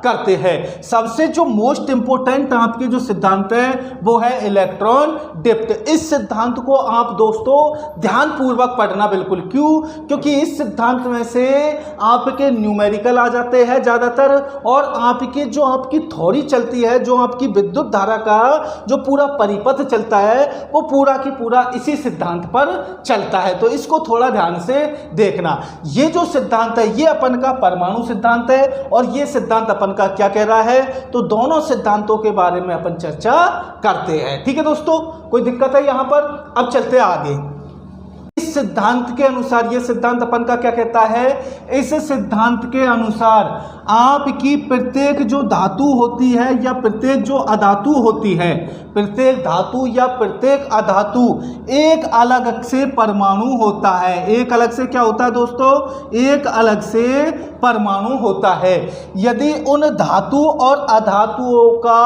करते हैं। सबसे जो मोस्ट इंपोर्टेंट आपके जो सिद्धांत है वो है इलेक्ट्रॉन ड्रिफ्ट। इस सिद्धांत को आप दोस्तों ध्यानपूर्वक पढ़ना बिल्कुल। क्यों? क्योंकि इस सिद्धांत में से आपके न्यूमेरिकल आ जाते हैं ज्यादातर, और आपकी जो आपकी थ्योरी चलती है, जो आपकी विद्युत धारा का जो पूरा परिपथ चलता है, वो पूरा की पूरा इसी सिद्धांत पर चलता है। तो इसको थोड़ा ध्यान से देखना। ये जो सिद्धांत है ये अपन का परमाणु सिद्धांत है और ये सिद्धांत अपन का क्या कह रहा है, तो दोनों सिद्धांतों के बारे में अपन चर्चा करते हैं। ठीक है दोस्तों, कोई दिक्कत है यहां पर? अब चलते आगे। इस सिद्धांत के अनुसार, ये सिद्धांत अपन का क्या कहता है? इस सिद्धांत के अनुसार आपकी प्रत्येक जो धातु होती है या प्रत्येक जो अधातु होती है, प्रत्येक धातु या प्रत्येक अधातु एक अलग से परमाणु होता है। एक अलग से क्या होता है दोस्तों? एक अलग से परमाणु होता है। यदि उन धातु और अधातुओं का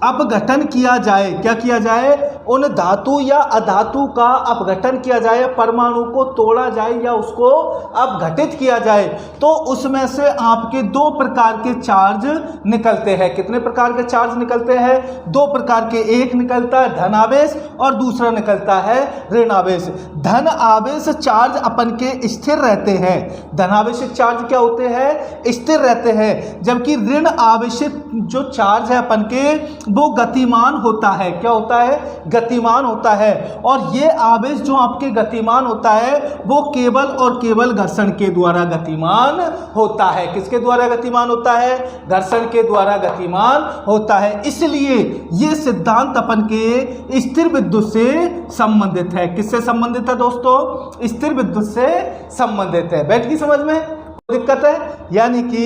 अपघटन किया जाए, क्या किया जाए? उन धातु या अधातु का अपघटन किया जाए, परमाणु को तोड़ा जाए या उसको अपघटित किया जाए, तो उसमें से आपके दो प्रकार के चार्ज निकलते हैं। कितने प्रकार के चार्ज निकलते हैं? दो प्रकार के। एक निकलता है धन आवेश और दूसरा निकलता है ऋण आवेश। धन आवेश चार्ज अपन के स्थिर रहते हैं। धन आवेशित चार्ज क्या होते हैं? स्थिर रहते हैं। जबकि ऋण आवेशित जो चार्ज है अपन के वो गतिमान होता है। क्या होता है? गतिमान होता है। और ये आवेश जो आपके गतिमान होता है वो केवल और केवल घर्षण के द्वारा गतिमान होता है। किसके द्वारा गतिमान होता है? घर्षण के द्वारा गतिमान होता है। इसलिए ये सिद्धांत अपन के स्थिर विद्युत से संबंधित है। किससे संबंधित है दोस्तों? स्थिर विद्युत से संबंधित है। बैठ गई समझ में? दिक्कत है? यानी कि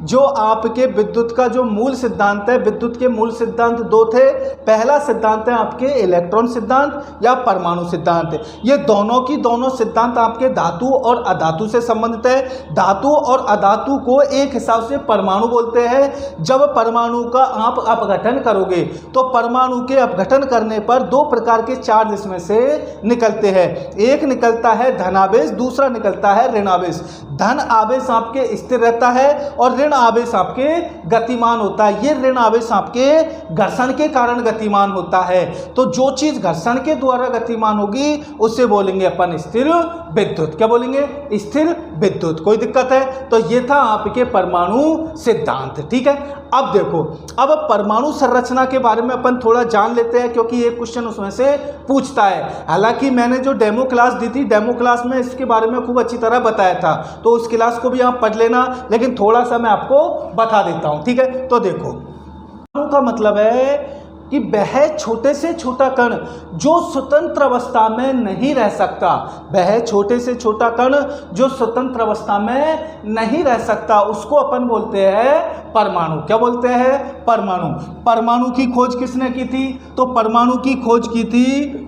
जो आपके विद्युत का जो मूल सिद्धांत है, विद्युत के मूल सिद्धांत दो थे। पहला सिद्धांत है आपके इलेक्ट्रॉन सिद्धांत या परमाणु सिद्धांत। ये दोनों की दोनों सिद्धांत आपके धातु और अधातु से संबंधित है। धातु और अधातु को एक हिसाब से परमाणु बोलते हैं। जब परमाणु का आप अपघटन करोगे तो परमाणु के अपघटन करने पर दो प्रकार के चार्ज इसमें से निकलते हैं। एक निकलता है धनावेश, दूसरा निकलता है ऋण आवेश। धन आवेश आपके स्थिर रहता है और ऋण आवेश आपके गतिमान होता है। ये ऋण आवेश आपके घर्षण के कारण गतिमान होता है। तो जो चीज घर्षण के द्वारा गतिमान होगी उसे बोलेंगे अपन स्थिर विद्युत। क्या बोलेंगे? स्थिर विद्युत। कोई दिक्कत है? तो ये था आपके परमाणु सिद्धांत। ठीक है, अब देखो, अब परमाणु संरचना के बारे में अपन थोड़ा जान लेते हैं, क्योंकि ये क्वेश्चन उसमें से पूछता है। हालांकि मैंने जो डेमो क्लास दी थी, डेमो क्लास में इसके बारे में खूब अच्छी तरह बताया था, तो उस क्लास को भी आप पढ़ लेना, लेकिन थोड़ा सा मैं आपको बता देता हूं। ठीक है, तो देखो, परमाणु का मतलब है कि वह छोटे से छोटा कण जो स्वतंत्र अवस्था में नहीं रह सकता, वह छोटे से छोटा कण जो स्वतंत्र अवस्था में नहीं रह सकता, उसको अपन बोलते हैं परमाणु। क्या बोलते हैं? परमाणु। परमाणु की खोज किसने की थी? तो परमाणु की खोज की थी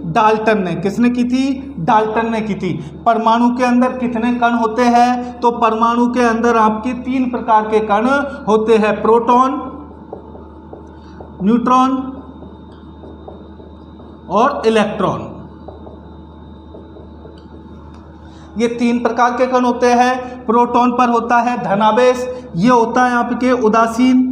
डाल्टन ने। किसने की थी? डाल्टन ने की थी। परमाणु के अंदर कितने कण होते हैं? तो परमाणु के अंदर आपके 3 प्रकार के कण होते हैं, प्रोटॉन, न्यूट्रॉन और इलेक्ट्रॉन। ये 3 प्रकार के कण होते हैं। प्रोटॉन पर होता है धनावेश, ये होता है आपके उदासीन,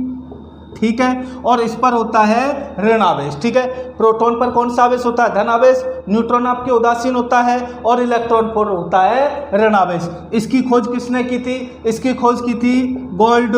ठीक है, और इस पर होता है ऋणावेश, ठीक है। प्रोटॉन पर कौन सा आवेश होता है? धनावेश। न्यूट्रॉन आपके उदासीन होता है और इलेक्ट्रॉन पर होता है ऋणावेश। इसकी खोज किसने की थी? इसकी खोज की थी गोल्ड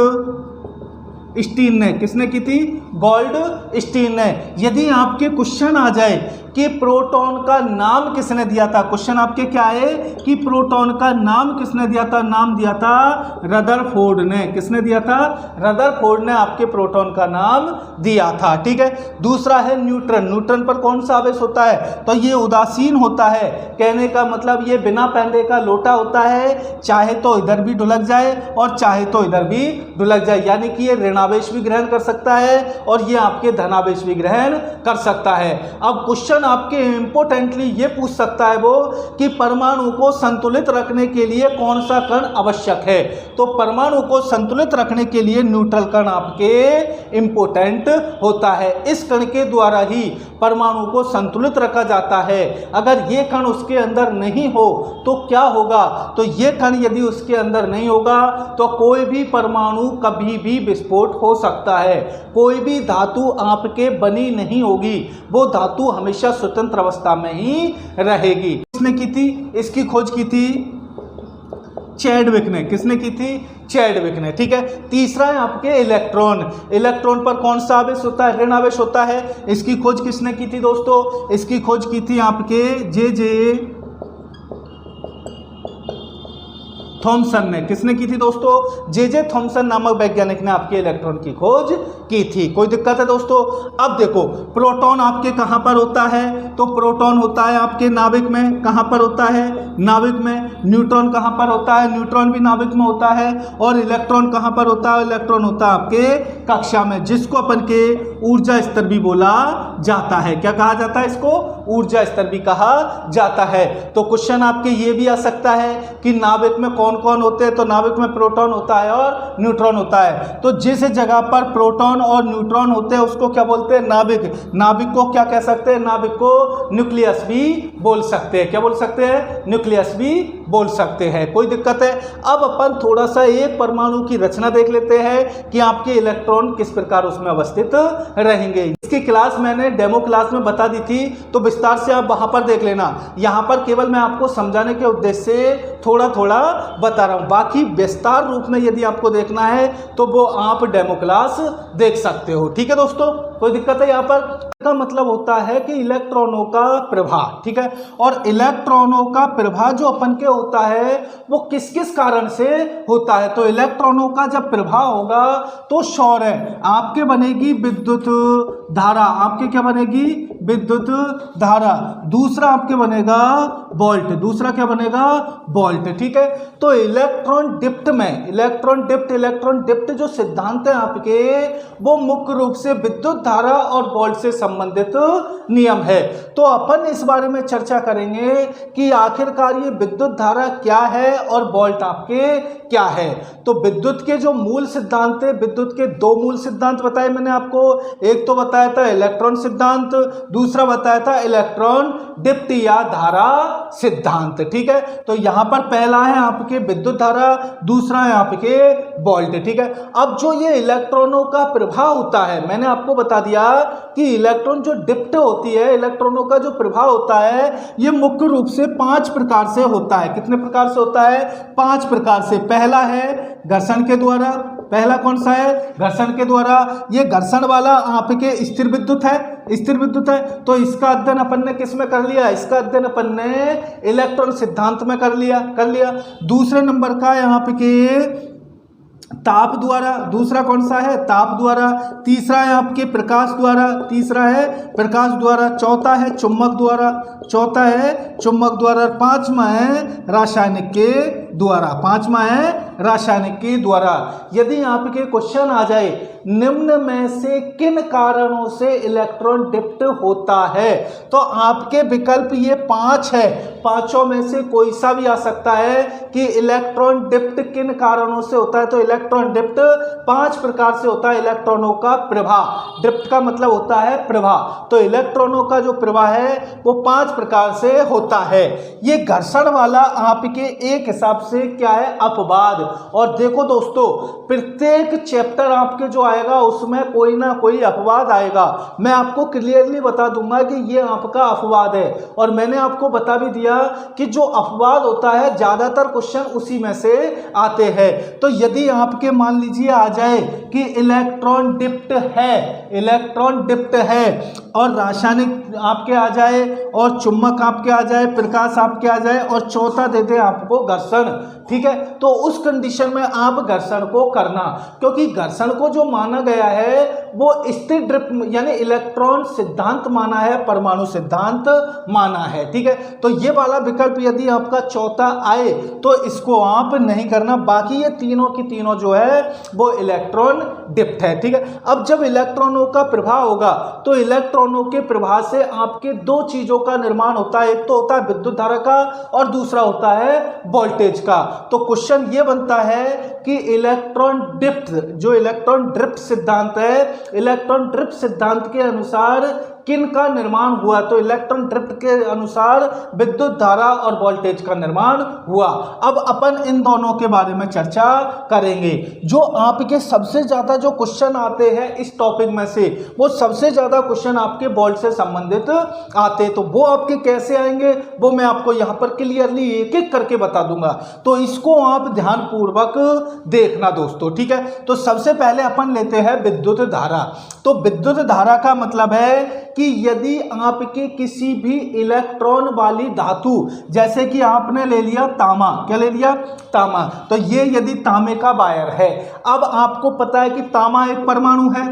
स्टीन ने। किसने की थी? गोल्ड स्टीन ने। यदि आपके क्वेश्चन आ जाए कि प्रोटॉन का नाम किसने दिया था, क्वेश्चन आपके क्या है कि प्रोटॉन का नाम किसने दिया था? नाम दिया था रदरफोर्ड ने। किसने दिया था? रदरफोर्ड ने आपके प्रोटॉन का नाम दिया था, ठीक है। दूसरा है न्यूट्रॉन। न्यूट्रॉन पर कौन सा आवेश होता है? तो ये उदासीन होता है। कहने का मतलब ये बिना पैंदे का लोटा होता है, चाहे तो इधर भी ढुलक जाए और चाहे तो इधर भी ढुलक जाए, यानी कि ये ऋणावेश भी ग्रहण कर सकता है और ये आपके धनावेश भी ग्रहण कर सकता है। अब क्वेश्चन आपके इंपोर्टेंटली ये पूछ सकता है वो कि परमाणु को संतुलित रखने के लिए कौन सा कण आवश्यक है? तो परमाणु को संतुलित रखने के लिए न्यूट्रल कण आपके इंपोर्टेंट होता है। इस कण के द्वारा ही परमाणु को संतुलित रखा जाता है। अगर ये कण उसके अंदर नहीं हो तो क्या होगा? तो ये कण यदि उसके अंदर नहीं होगा तो कोई भी परमाणु कभी भी विस्फोट हो सकता है। कोई भी धातु आपके बनी नहीं होगी, वो धातु हमेशा स्वतंत्र अवस्था में ही रहेगी। किसने की थी? इसकी खोज की थी चैडविक ने। किसने की थी? चैडविक ने, ठीक है। तीसरा है आपके इलेक्ट्रॉन। इलेक्ट्रॉन पर कौन सा आवेश होता है? ऋण आवेश होता है। इसकी खोज किसने की थी दोस्तों? इसकी खोज की थी आपके जे थॉमसन ने। किसने की थी दोस्तों? जे थॉमसन नामक वैज्ञानिक ने आपके इलेक्ट्रॉन की खोज की थी। कोई दिक्कत है दोस्तों? अब देखो प्रोटॉन आपके कहां पर होता है? तो प्रोटॉन होता है आपके नाभिक में। कहां पर होता है? नाभिक में। न्यूट्रॉन कहां पर होता है? न्यूट्रॉन भी नाभिक में होता है। और इलेक्ट्रॉन कहां पर होता है? इलेक्ट्रॉन होता है आपके कक्षा में, जिसको अपन के ऊर्जा स्तर भी बोला जाता है। क्या कहा जाता है इसको? ऊर्जा स्तर भी कहा जाता है। तो क्वेश्चन आपके ये भी आ सकता है कि नाभिक में कौन कौन होते हैं? तो नाभिक में प्रोटॉन होता है और न्यूट्रॉन होता है। तो जिस जगह पर प्रोटॉन और न्यूट्रॉन होते हैं उसको क्या बोलते हैं? नाभिक। नाभिक को क्या कह सकते हैं? नाभिक को न्यूक्लियस भी बोल सकते हैं। क्या बोल सकते हैं? न्यूक्लियस भी बोल सकते हैं। कोई दिक्कत है? अब अपन थोड़ा सा एक परमाणु की रचना देख लेते हैं कि आपके इलेक्ट्रॉन किस प्रकार उसमें अवस्थित रहेंगे। इसकी क्लास मैंने डेमो क्लास में बता दी थी, तो विस्तार से आप वहां पर देख लेना। यहां पर केवल मैं आपको समझाने के उद्देश्य से थोड़ा थोड़ा बता रहा हूं, बाकी विस्तार रूप में यदि आपको देखना है तो वो आप डेमो क्लास देख सकते हो। ठीक है दोस्तों, कोई दिक्कत है? यहाँ पर का मतलब होता है कि इलेक्ट्रॉनों का प्रवाह, ठीक है। और इलेक्ट्रॉनों का प्रवाह जो अपन के होता है वो किस किस कारण से होता है? तो इलेक्ट्रॉनों का जब प्रवाह होगा तो सौर आपके बनेगी विद्युत धारा। आपके क्या बनेगी? विद्युत धारा। दूसरा आपके बनेगा वोल्ट। दूसरा क्या बनेगा? वोल्ट, ठीक है। तो इलेक्ट्रॉन डिप्ट जो सिद्धांत है आपके वो मुख्य रूप से विद्युत धारा और वोल्ट से संबंधित नियम है। तो अपन इस बारे में चर्चा करेंगे कि आखिरकार ये विद्युत धारा क्या है और वोल्ट आपके क्या है। तो विद्युत के जो मूल सिद्धांत है, विद्युत के 2 मूल सिद्धांत बताए मैंने आपको। एक तो बताया था इलेक्ट्रॉन सिद्धांत, दूसरा बताया था इलेक्ट्रॉन डिप्ट या धारा सिद्धांत, ठीक है। तो यहां पर पहला है आपके विद्युत धारा, दूसरा है आपके वोल्ट, ठीक है। अब जो ये इलेक्ट्रॉनों का प्रभाव होता है, मैंने आपको बता दिया कि इलेक्ट्रॉन जो डिप्ट होती है, इलेक्ट्रॉनों का जो प्रभाव होता है ये मुख्य रूप से 5 प्रकार से होता है। कितने प्रकार से होता है? 5 प्रकार से। पहला है घर्षण के द्वारा। पहला कौन सा है? घर्षण के द्वारा। ये घर्षण वाला आपके स्थिर विद्युत है, स्थिर विद्युत है। तो इसका अध्ययन अपन ने किस में कर लिया? इसका अध्ययन अपन ने इलेक्ट्रॉन सिद्धांत में कर लिया। दूसरे नंबर का यहाँ पे के ताप द्वारा, दूसरा कौन सा है ताप द्वारा, तीसरा है आपके प्रकाश द्वारा, तीसरा है प्रकाश द्वारा, चौथा है चुंबक द्वारा, चौथा है चुंबक द्वारा, पांचवा है रासायनिक के द्वारा, पांचवा है रासायनिक के द्वारा। यदि आपके क्वेश्चन आ जाए निम्न में से किन कारणों से इलेक्ट्रॉन डिप्ट होता है, तो आपके विकल्प ये 5 है, पांचों में से कोई सा भी आ सकता है कि इलेक्ट्रॉन डिप्ट किन कारणों से होता है। तो इलेक्ट्रॉन डिप्ट 5 प्रकार से होता है। इलेक्ट्रॉनों का प्रवाह, डिप्ट का मतलब होता है प्रवाह, तो इलेक्ट्रॉनों का जो प्रवाह है वो 5 प्रकार से होता है। ये घर्षण वाला आपके एक हिसाब से क्या है अपवाद। और देखो दोस्तों, प्रत्येक चैप्टर आपके जो आएगा उसमें कोई ना कोई अपवाद आएगा। मैं आपको क्लियरली बता दूंगा कि ये आपका अपवाद है, और मैंने आपको बता भी दिया कि जो अपवाद होता है ज्यादातर क्वेश्चन उसी में से आते हैं। तो यदि आपके मान लीजिए आ जाए कि इलेक्ट्रॉन डिप्ट है, इलेक्ट्रॉन डिप्ट है, और रासायनिक आपके आ जाए, और चुंबक आपके आ जाए, प्रकाश आपके आ जाए, और चौथा दे दे आपको घर्षण, ठीक है, तो उस कंडीशन में आप घर्षण को करना, क्योंकि घर्षण को जो माना गया है वो स्थिर ड्रिफ्ट यानी इलेक्ट्रॉन सिद्धांत माना है, परमाणु सिद्धांत माना है, ठीक है। तो ये वाला विकल्प यदि आपका चौथा आए तो इसको आप नहीं करना, बाकी ये तीनों की तीनों जो है वो इलेक्ट्रॉन डिप्ट है, ठीक है। अब जब इलेक्ट्रॉनों का प्रभाव होगा तो इलेक्ट्रॉनों के प्रभाव से आपके 2 चीजों का निर्माण होता है, एक तो होता है विद्युत धारा का और दूसरा होता है वोल्टेज का। तो क्वेश्चन ये बनता है कि इलेक्ट्रॉन डिप्ट, जो इलेक्ट्रॉन ड्रिफ्ट सिद्धांत है, इलेक्ट्रॉन ड्रिफ्ट सिद्धांत के अनुसार किन का निर्माण हुआ, तो इलेक्ट्रॉन ड्रिफ्ट के अनुसार विद्युत धारा और वोल्टेज का निर्माण हुआ। अब अपन इन दोनों के बारे में चर्चा करेंगे। जो आपके सबसे ज्यादा जो क्वेश्चन आते हैं इस टॉपिक में से, वो सबसे ज्यादा क्वेश्चन आपके वोल्ट से संबंधित आते हैं, तो वो आपके कैसे आएंगे वो मैं आपको यहां पर क्लियरली एक एक करके बता दूंगा, तो इसको आप ध्यान पूर्वक देखना दोस्तों, ठीक है। तो सबसे पहले अपन लेते हैं विद्युत धारा। तो विद्युत धारा का मतलब है कि यदि आपके किसी भी इलेक्ट्रॉन वाली धातु, जैसे कि आपने ले लिया तांबा, क्या ले लिया तांबा, तो ये यदि तांबे का वायर है, अब आपको पता है कि तांबा एक परमाणु है,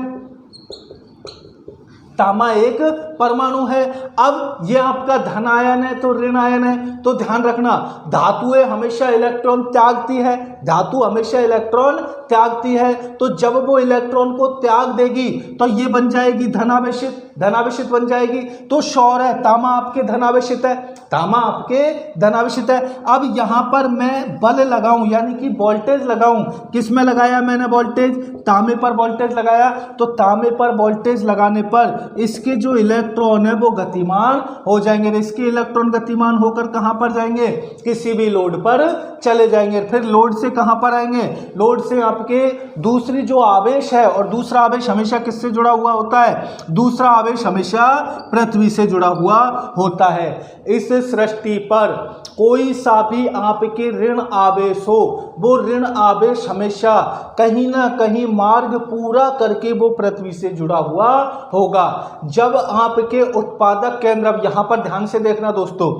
तांबा एक परमाणु है। अब ये आपका धन आयन है तो ऋण आयन है, तो ध्यान रखना धातुएं हमेशा इलेक्ट्रॉन त्यागती है, धातु हमेशा इलेक्ट्रॉन त्यागती है, तो जब वो इलेक्ट्रॉन को त्याग देगी तो ये बन जाएगी धनावेशित, धनावेशित बन जाएगी। तो श्योर है तांबा आपके धनावेशित है, तांबा आपके धनावेशित है। अब यहां पर मैं बल लगाऊं यानी कि वोल्टेज लगाऊं, किस में लगाया मैंने वोल्टेज, तांबे पर वोल्टेज लगाया, तो तांबे पर वोल्टेज लगाने पर इसके जो इलेक्ट्रॉन है वो गतिमान हो जाएंगे। इसके इलेक्ट्रॉन गतिमान होकर कहां पर जाएंगे, किसी भी लोड पर चले जाएंगे, फिर लोड से कहां पर आएंगे, लोड से आपके दूसरी जो आवेश है, और दूसरा आवेश हमेशा किससे जुड़ा हुआ होता है, दूसरा आवेश हमेशा पृथ्वी से जुड़ा हुआ होता है। इस सृष्टि पर कोई सा भी आपके ऋण आवेश हो, वो ऋण आवेश हमेशा कहीं ना कहीं मार्ग पूरा करके वो पृथ्वी से जुड़ा हुआ होगा। जब आपके उत्पादक केंद्र, अब यहां पर ध्यान से देखना दोस्तों,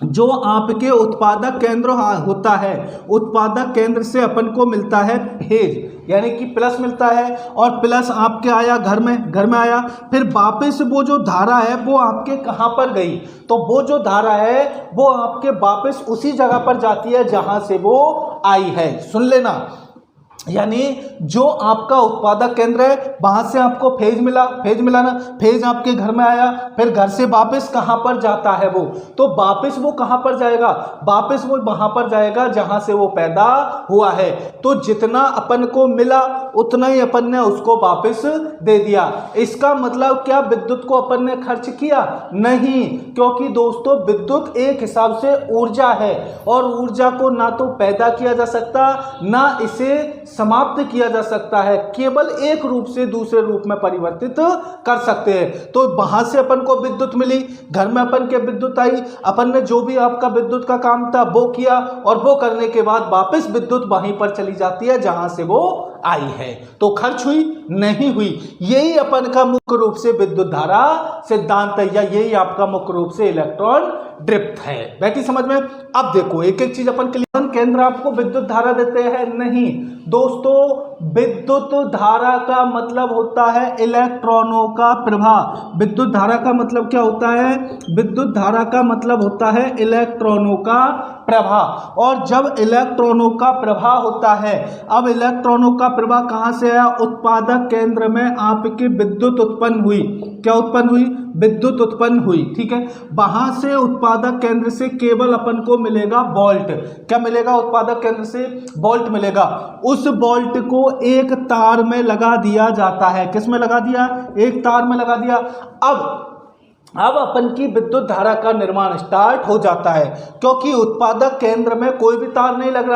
जो आपके उत्पादक केंद्र होता है, उत्पादक केंद्र से अपन को मिलता है भेज यानी कि प्लस मिलता है, और प्लस आपके आया घर में आया, फिर वापस वो जो धारा है वो आपके कहां पर गई, तो वो जो धारा है वो आपके वापस उसी जगह पर जाती है जहां से वो आई है। सुन लेना, यानी जो आपका उत्पादक केंद्र है वहां से आपको फेज मिला ना, फेज आपके घर में आया, फिर घर से वापस कहां पर जाता है वो, तो वापस वो कहां पर जाएगा, वापस वो वहां पर जाएगा जहां से वो पैदा हुआ है। तो जितना अपन को मिला उतना ही अपन ने उसको वापस दे दिया। इसका मतलब क्या विद्युत को अपन ने खर्च किया? नहीं, क्योंकि दोस्तों विद्युत एक हिसाब से ऊर्जा है, और ऊर्जा को ना तो पैदा किया जा सकता ना इसे समाप्त किया जा सकता है, केवल एक रूप से दूसरे रूप में परिवर्तित कर सकते हैं। तो वहां से अपन को विद्युत मिली, घर में अपन के विद्युत आई, अपन ने जो भी आपका विद्युत का काम था वो किया, और वो करने के बाद वापस विद्युत वहीं पर चली जाती है जहां से वो आई है। तो खर्च हुई? नहीं हुई। यही अपन का मुख्य रूप से विद्युत धारा सिद्धांत है, या यही आपका मुख्य रूप से इलेक्ट्रॉन ड्रिफ्ट है। बैठी समझ में? अब देखो एक एक चीज अपन क्लियर, केंद्र आपको विद्युत धारा देते हैं नहीं, दोस्तों विद्युत धारा का मतलब होता है इलेक्ट्रॉनों का प्रवाह। विद्युत धारा का मतलब क्या होता है? विद्युत धारा का मतलब होता है इलेक्ट्रॉनों का प्रवाह। और जब इलेक्ट्रॉनों का प्रवाह होता है, अब इलेक्ट्रॉनों का प्रवाह कहाँ से आया? उत्पादक केंद्र में आपकी विद्युत उत्पन्न हुई। क्या उत्पन्न हुई? विद्युत उत्पन्न हुई। ठीक है, वहां से उत्पादक केंद्र से केवल अपन को मिलेगा वोल्ट। क्या मिलेगा? उत्पादक केंद्र से वोल्ट मिलेगा। उस वोल्ट को एक तार में लगा दिया जाता है। किस में लगा दिया? एक तार में लगा दिया। अब अपन की विद्युत धारा का निर्माण स्टार्ट हो जाता है, क्योंकि उत्पादक केंद्र में कोई भी तार नहीं लग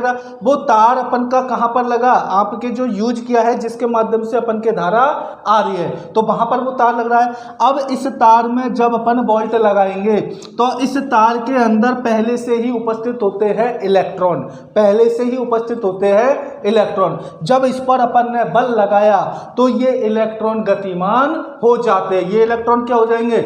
रहा। वो तार अपन का कहां पर लगा? आपके जो यूज किया है, जिसके माध्यम से अपन के धारा आ रही है, तो वहां पर वो तार लग रहा है। अब इस तार में जब अपन वोल्ट लगाएंगे तो इस तार के अंदर पहले से ही उपस्थित होते हैं इलेक्ट्रॉन। पहले से ही उपस्थित होते हैं इलेक्ट्रॉन। जब इस पर अपन ने बल लगाया तो ये इलेक्ट्रॉन गतिमान हो जाते हैं। ये इलेक्ट्रॉन क्या हो जाएंगे?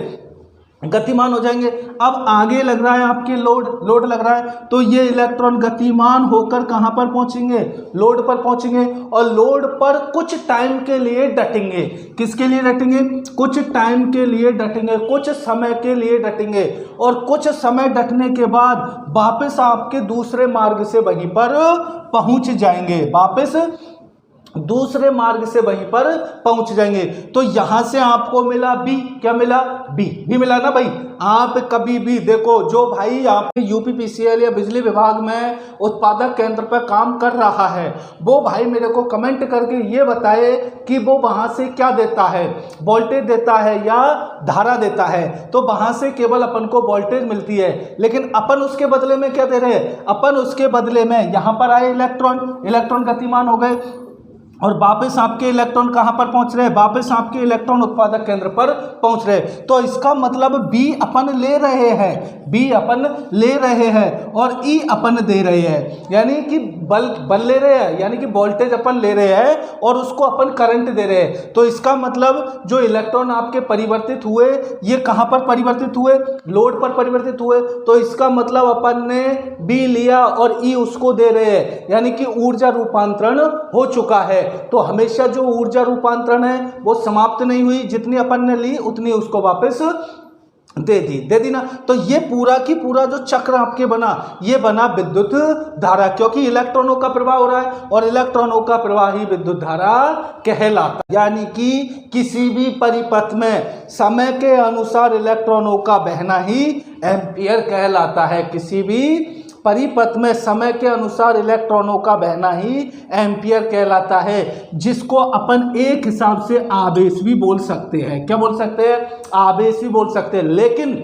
गतिमान हो जाएंगे। अब आगे लग रहा है आपके लोड लग रहा है, तो ये इलेक्ट्रॉन गतिमान होकर कहां पर पहुंचेंगे? लोड पर पहुंचेंगे, और लोड पर कुछ टाइम के लिए डटेंगे। किसके लिए डटेंगे? कुछ टाइम के लिए डटेंगे, कुछ समय के लिए डटेंगे, और कुछ समय डटने के बाद वापस आपके दूसरे मार्ग से वहीं पर पहुंच जाएंगे। वापस दूसरे मार्ग से वहीं पर पहुंच जाएंगे। तो यहां से आपको मिला बी। क्या मिला? बी मिला ना भाई। आप कभी भी देखो, जो भाई आपके यूपीपीसीएल या बिजली विभाग में उत्पादक केंद्र पर काम कर रहा है, वो भाई मेरे को कमेंट करके ये बताए कि वो वहां से क्या देता है? वोल्टेज देता है या धारा देता है? तो वहां से केवल अपन को वोल्टेज मिलती है, लेकिन अपन उसके बदले में क्या दे रहे हैं? अपन उसके बदले में यहां पर आए इलेक्ट्रॉन गतिमान हो गए, और वापस आपके इलेक्ट्रॉन कहां पर पहुंच रहे हैं? वापस आपके इलेक्ट्रॉन उत्पादक केंद्र पर पहुंच रहे हैं। तो इसका मतलब बी अपन ले रहे हैं, और ई अपन दे रहे हैं, यानी कि बल ले रहे हैं, यानी कि वोल्टेज अपन ले रहे हैं, और उसको अपन करंट दे रहे हैं। तो इसका मतलब जो इलेक्ट्रॉन आपके परिवर्तित हुए, ये कहां पर परिवर्तित हुए? लोड पर परिवर्तित हुए। तो इसका मतलब अपन ने बी लिया और ई उसको दे रहे हैं, यानी कि ऊर्जा रूपांतरण हो चुका है। तो हमेशा जो ऊर्जा रूपांतरण है वो समाप्त नहीं हुई, जितनी अपन ने ली उतनी उसको वापस दे दी ना। तो ये पूरा की पूरा जो चक्र आपके बना, ये बना विद्युत धारा, क्योंकि इलेक्ट्रॉनों का प्रवाह हो रहा है, और इलेक्ट्रॉनों का प्रवाह ही विद्युत धारा कहलाता है। यानी कि किसी भी परिपथ में समय के अनुसार इलेक्ट्रॉनों का बहना ही एम्पियर कहलाता है। किसी भी परिपथ में समय के अनुसार इलेक्ट्रॉनों का बहना ही एम्पियर कहलाता है, जिसको अपन एक हिसाब से आवेश भी बोल सकते हैं। क्या बोल सकते हैं? आवेश भी बोल सकते हैं। लेकिन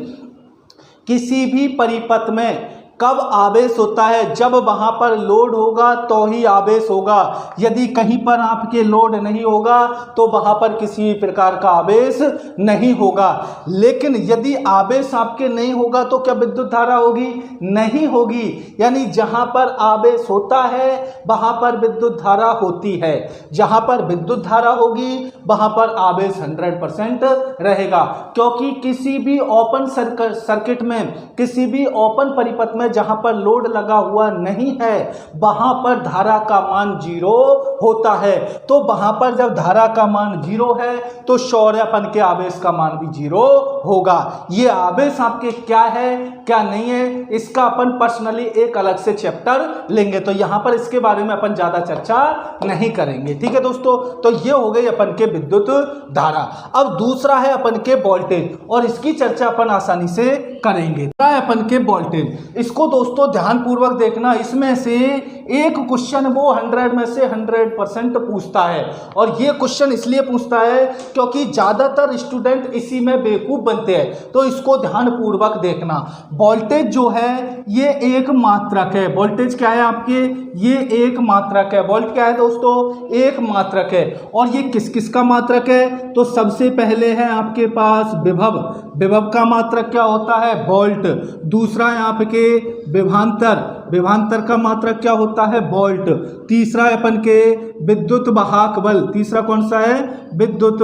किसी भी परिपथ में कब आवेश होता है? जब वहां पर लोड होगा तो ही आवेश होगा। यदि कहीं पर आपके लोड नहीं होगा तो वहां पर किसी प्रकार का आवेश नहीं होगा। लेकिन यदि आवेश आपके नहीं होगा तो क्या विद्युत धारा होगी? नहीं होगी। यानी जहां पर आवेश होता है वहां पर विद्युत धारा होती है। जहां पर विद्युत धारा होगी वहां पर आवेश 100% रहेगा, क्योंकि किसी भी ओपन सर्किट में, किसी भी ओपन परिपथ में जहां पर लोड लगा हुआ नहीं है वहां पर धारा का मान 0 होता है। तो वहां पर जब धारा का मान 0 है तो शौर्यपन के आवेश का मान भी 0 होगा। ये आवेश आपके क्या है क्या नहीं है, इसका अपन पर्सनली एक अलग से चैप्टर लेंगे, तो यहां पर इसके बारे में अपन ज्यादा चर्चा नहीं करेंगे। ठीक है दोस्तों, तो ये हो गई अपन के विद्युत धारा। अब दूसरा है अपन के वोल्टेज, और इसकी चर्चा अपन आसानी से करेंगे। अपन के वोल्टेज, इसको दोस्तों ध्यान पूर्वक देखना। इसमें से एक क्वेश्चन वो 100 में से 100% पूछता है, और ये क्वेश्चन इसलिए पूछता है क्योंकि ज्यादातर स्टूडेंट इसी में बेवकूफ बनते हैं। तो इसको ध्यान पूर्वक देखना। वोल्टेज जो है ये एक मात्रक है। वोल्टेज क्या है आपके? ये एक मात्रक है। वोल्ट क्या है दोस्तों? एक मात्रक है। और ये किस किस का मात्रक है? तो सबसे पहले है आपके पास विभव। विभव का मात्रक क्या होता है? वोल्ट। दूसरा है आपके विभवांतर। विभवांतर का मात्रक क्या होता है? वोल्ट। तीसरा है अपन के विद्युत वाहक बल। तीसरा कौन सा है? विद्युत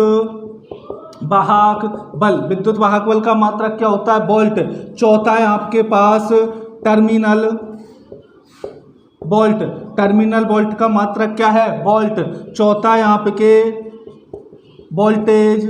वाहक बल। विद्युत वाहक बल का मात्रक क्या होता है? वोल्ट। चौथा है आपके पास टर्मिनल वोल्ट। टर्मिनल वोल्ट का मात्रक क्या है? वोल्ट। चौथा यहाँ पे के वोल्टेज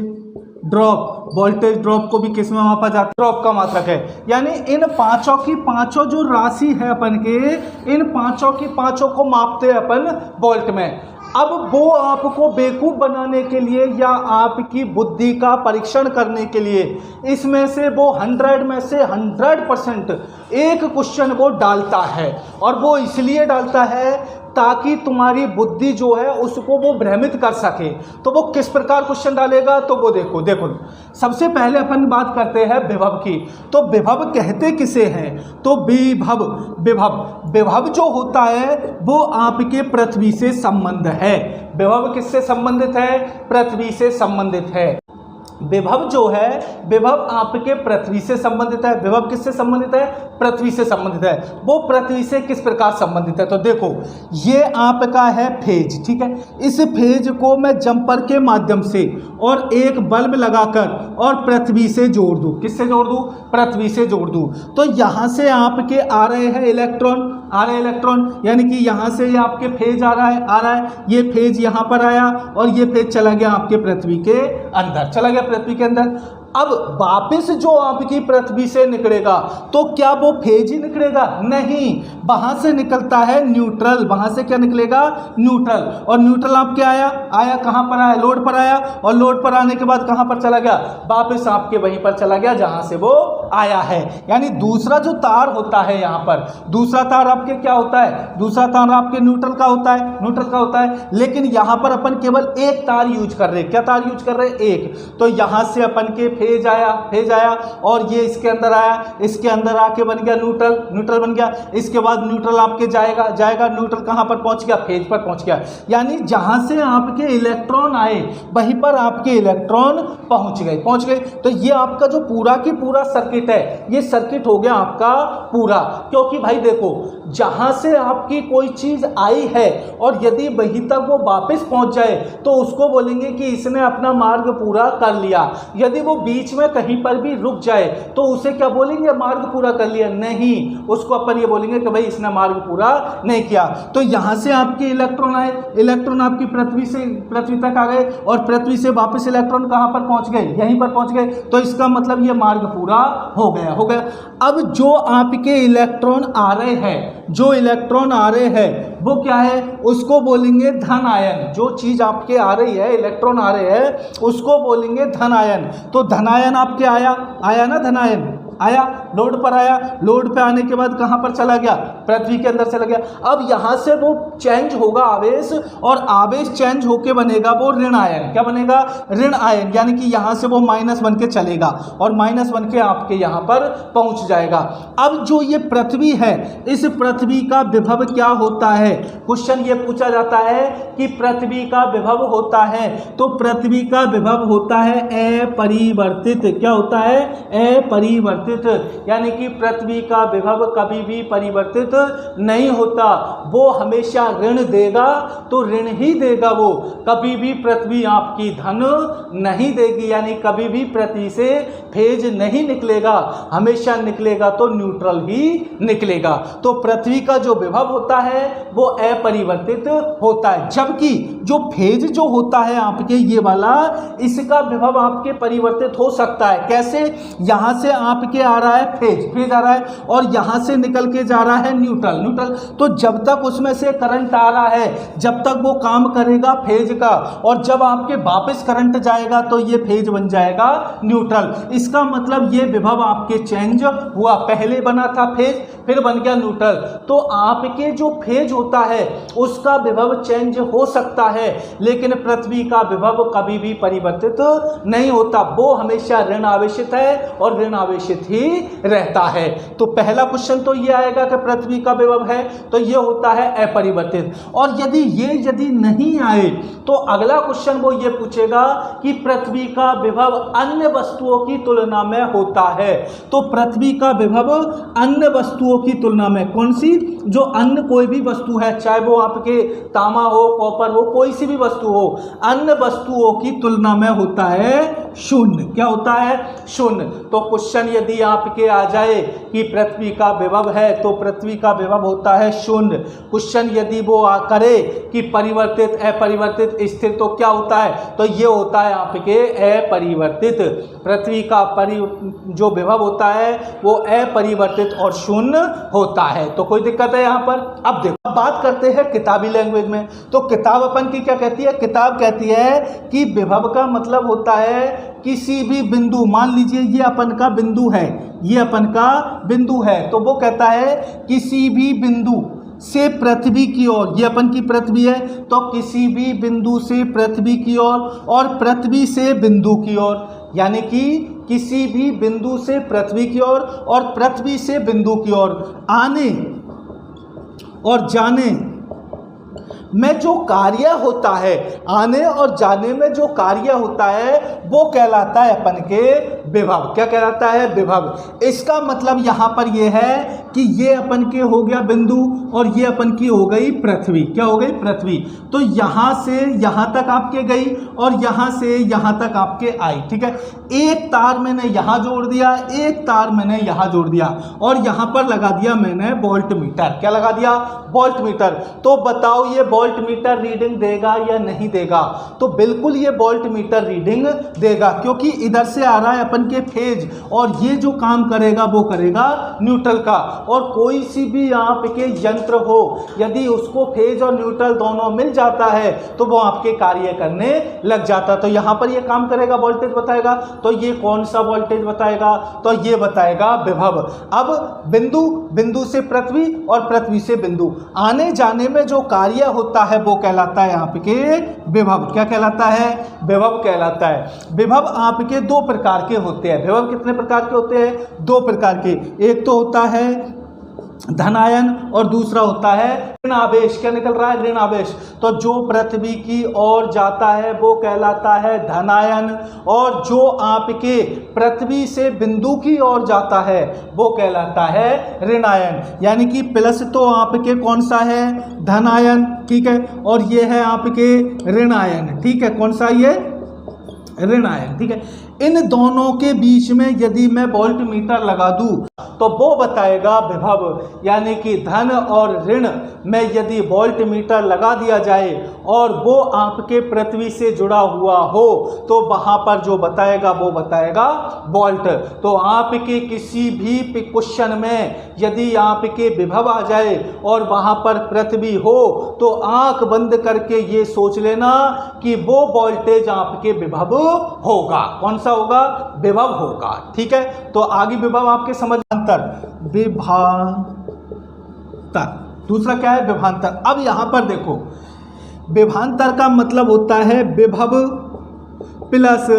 ड्रॉप। वोल्टेज ड्रॉप को भी किस में मापा जाता है? ड्रॉप का मात्रक है। यानी इन पांचों की पांचों जो राशि है अपन के, इन पांचों की पांचों को मापते हैं अपन वोल्ट में। अब वो आपको बेवकूफ़ बनाने के लिए या आपकी बुद्धि का परीक्षण करने के लिए इसमें से वो 100 में से 100% एक क्वेश्चन वो डालता है, और वो इसलिए डालता है ताकि तुम्हारी बुद्धि जो है उसको वो भ्रमित कर सके। तो वो किस प्रकार क्वेश्चन डालेगा? तो वो देखो सबसे पहले अपन बात करते हैं विभव की। तो विभव कहते किसे हैं? तो विभव जो होता है वो आपके पृथ्वी से संबंध है। विभव किससे संबंधित है? पृथ्वी से संबंधित है। विभव जो है, विभव आपके पृथ्वी से संबंधित है। विभव किससे संबंधित है? पृथ्वी से संबंधित है। वो पृथ्वी से किस प्रकार संबंधित है? तो देखो ये आपका है फेज, ठीक है। इस फेज को मैं जंपर के माध्यम से और एक बल्ब लगाकर और पृथ्वी से जोड़ दूं। किससे जोड़ दूं? पृथ्वी से जोड़ दूं। तो यहाँ से आपके आ रहे हैं इलेक्ट्रॉन, यानी कि यहाँ से ये आपके फेज आ रहा है, ये फेज यहाँ पर आया और ये फेज चला गया आपके पृथ्वी के अंदर, चला गया पृथ्वी के अंदर। अब वापस जो आपकी पृथ्वी से निकलेगा तो क्या वो फेज ही निकलेगा? नहीं, वहां से निकलता है न्यूट्रल। वहां से क्या निकलेगा? न्यूट्रल। और न्यूट्रल आपके आया कहां पर आया? लोड पर आया, और लोड पर आने के बाद कहां पर चला गया? वापस आपके वहीं पर चला गया जहां से वो आया है। यानी दूसरा जो तार होता है यहाँ पर, दूसरा तार आपके क्या होता है? दूसरा तार आपके न्यूट्रल का होता है, लेकिन यहाँ पर अपन केवल एक तार यूज कर रहे हैं। क्या तार यूज कर रहे हैं? एक। तो यहाँ से अपन के फेज आया और ये इसके अंदर आया, इसके अंदर आके बन गया न्यूट्रल बन गया। इसके बाद न्यूट्रल आपके जाएगा न्यूट्रल कहां पर पहुंच गया? फेज पर पहुंच गया। यानी जहां से आपके इलेक्ट्रॉन आए वहीं पर आपके इलेक्ट्रॉन पहुंच गए। तो ये आपका जो पूरा की पूरा सर्किट है, ये सर्किट हो गया आपका पूरा। क्योंकि भाई देखो, जहां से आपकी कोई चीज आई है और यदि वहीं तक वो वापस पहुंच जाए तो उसको बोलेंगे कि इसने अपना मार्ग पूरा कर लिया। यदि वो बीच में कहीं पर भी रुक जाए तो उसे क्या बोलेंगे? मार्ग पूरा कर लिया? नहीं, उसको अपन ये बोलेंगे कि भाई इसने मार्ग पूरा नहीं किया। तो यहां से आपके इलेक्ट्रॉन आए, इलेक्ट्रॉन आपकी पृथ्वी तक आ गए और पृथ्वी से वापस इलेक्ट्रॉन कहां पर पहुंच गए? यहीं पर पहुंच गए। तो इसका मतलब ये मार्ग पूरा हो गया। अब जो आपके इलेक्ट्रॉन आ रहे हैं वो क्या है? उसको बोलेंगे धन आयन। जो चीज आपके आ रही है, इलेक्ट्रॉन आ रहे हैं, उसको बोलेंगे धन आयन। तो धन आयन आपके आया ना, धन आयन आया, लोड पर आया, लोड पे आने के बाद कहां पर चला गया? पृथ्वी के अंदर चला गया। अब यहां से वो चेंज होगा आवेश, और आवेश चेंज होके बनेगा वो ऋण आयन। क्या बनेगा? ऋण आयन। यानी कि यहां से वो माइनस बन के चलेगा और माइनस बन के आपके यहां पर पहुंच जाएगा। अब जो ये पृथ्वी है, इस पृथ्वी का विभव क्या होता है? क्वेश्चन ये पूछा जाता है कि पृथ्वी का विभव होता है, तो पृथ्वी का विभव होता है अपरिवर्तित। क्या होता है? अपरिवर्तित। यानी कि पृथ्वी का विभव कभी भी परिवर्तित नहीं होता। वो हमेशा ऋण देगा तो ऋण ही देगा। वो कभी भी पृथ्वी आपकी धन नहीं देगी। यानी कभी भी पृथ्वी से फेज नहीं निकलेगा, हमेशा निकलेगा तो न्यूट्रल ही निकलेगा। तो पृथ्वी का जो विभव होता है वो अपरिवर्तित होता है। जबकि जो फेज जो होता है आपके ये वाला, इसका विभव आपके परिवर्तित हो सकता है। कैसे? यहां से आपके आ रहा है फेज आ रहा है और यहां से निकल के जा रहा है न्यूट्रल। तो जब तक उसमें से करंट आ रहा है, जब तक वो काम करेगा फेज का, और जब आपके वापस करंट जाएगा तो ये फेज बन जाएगा न्यूट्रल। इसका मतलब ये विभव आपके चेंज हुआ। पहले बना था फेज, फिर बन गया न्यूट्रल। तो आपके जो फेज होता है उसका विभव चेंज हो सकता है, लेकिन पृथ्वी का विभव कभी भी परिवर्तित नहीं होता। वो हमेशा ऋण आवेशित है और ऋण आवेशित ही रहता है। तो पहला क्वेश्चन तो ये आएगा कि पृथ्वी का विभव है तो ये होता है अपरिवर्तित। और यदि नहीं आए तो अगला क्वेश्चन वो ये पूछेगा कि पृथ्वी का विभव अन्य वस्तुओं की तुलना में होता है। तो पृथ्वी का विभव अन्य वस्तुओं की तुलना में, कौन सी, जो अन्य कोई भी वस्तु है, चाहे वो आपके तांबा हो, कॉपर हो, कोई सी भी वस्तु हो, अन्य वस्तुओं की तुलना में होता है शून्य। क्या होता है? शून्य। तो क्वेश्चन यदि आपके आ जाए कि पृथ्वी का विभव है तो पृथ्वी का विभव होता है शून्य। क्वेश्चन यदि वो करे कि परिवर्तित, अपरिवर्तित, स्थिर, तो क्या होता है? तो ये होता है आपके अपरिवर्तित। पृथ्वी का जो विभव होता है वो अपरिवर्तित और शून्य होता है। तो कोई दिक्कत है यहाँ पर? अब देखो, बात करते हैं किताबी लैंग्वेज में। तो किताब अपन की क्या कहती है? किताब कहती है कि विभव का मतलब होता है किसी भी बिंदु, मान लीजिए ये अपन का बिंदु है, ये अपन का बिंदु है, तो वो कहता है किसी भी बिंदु से पृथ्वी की ओर, ये अपन की पृथ्वी है, तो किसी भी बिंदु से पृथ्वी की ओर और पृथ्वी से बिंदु की ओर, यानी कि किसी भी बिंदु से पृथ्वी की ओर और पृथ्वी से बिंदु की ओर आने और जाने में जो कार्य होता है, आने और जाने में जो कार्य होता है वो कहलाता है अपन के विभव। क्या कहलाता है? विभव। इसका मतलब यहाँ पर ये है कि ये अपन के हो गया बिंदु और ये अपन की हो गई पृथ्वी। क्या हो गई? पृथ्वी। तो यहाँ से यहाँ तक आपके गई और यहाँ से यहाँ तक आपके आई। ठीक है, एक तार मैंने यहाँ जोड़ दिया, एक तार मैंने यहाँ जोड़ दिया और यहाँ पर लगा दिया मैंने वोल्ट मीटर। क्या लगा दिया? Volt meter. तो बताओ ये वोल्ट मीटर रीडिंग देगा या नहीं देगा? तो बिल्कुल ये वोल्ट मीटर रीडिंग देगा, क्योंकि इधर से आ रहा है अपन के फेज और ये जो काम करेगा वो करेगा न्यूट्रल का। और कोई सी भी आपके यंत्र हो, यदि उसको फेज और न्यूट्रल दोनों मिल जाता है तो वो आपके कार्य करने लग जाता। तो यहाँ पर ये काम करेगा, वोल्टेज बताएगा। तो ये कौन सा वोल्टेज बताएगा? तो ये बताएगा विभव। अब बिंदु से पृथ्वी और पृथ्वी से बिंदु आने जाने में जो कार्य होता है वो कहलाता है आपके विभव। क्या कहलाता है? विभव कहलाता है। विभव आपके दो प्रकार के होते हैं। विभव कितने प्रकार के होते हैं? दो प्रकार के। एक तो होता है धनायन और दूसरा होता है ऋण आवेश। क्या निकल रहा है? ऋण आवेश। तो जो पृथ्वी की ओर जाता है वो कहलाता है धनायन और जो आपके पृथ्वी से बिंदु की ओर जाता है वो कहलाता है ऋणायन। यानी कि प्लस तो आपके कौन सा है? धनायन। ठीक है, और ये है आपके ऋणायन। ठीक है, कौन सा? ये ऋणायन। ठीक है, इन दोनों के बीच में यदि मैं वोल्ट मीटर लगा दूं तो वो बताएगा विभव। यानी कि धन और ऋण में यदि वोल्ट मीटर लगा दिया जाए और वो आपके पृथ्वी से जुड़ा हुआ हो तो वहां पर जो बताएगा वो बताएगा वोल्ट। तो आपके किसी भी क्वेश्चन में यदि आपके विभव आ जाए और वहां पर पृथ्वी हो तो आंख बंद करके ये सोच लेना कि वो वोल्टेज आपके विभव होगा। कौन सा होगा? विभव होगा। ठीक है, तो आगे विभव आपके समझ विभांतर। दूसरा क्या है? विभांतर। अब यहां पर देखो, विभांतर का मतलब होता है विभव प्लस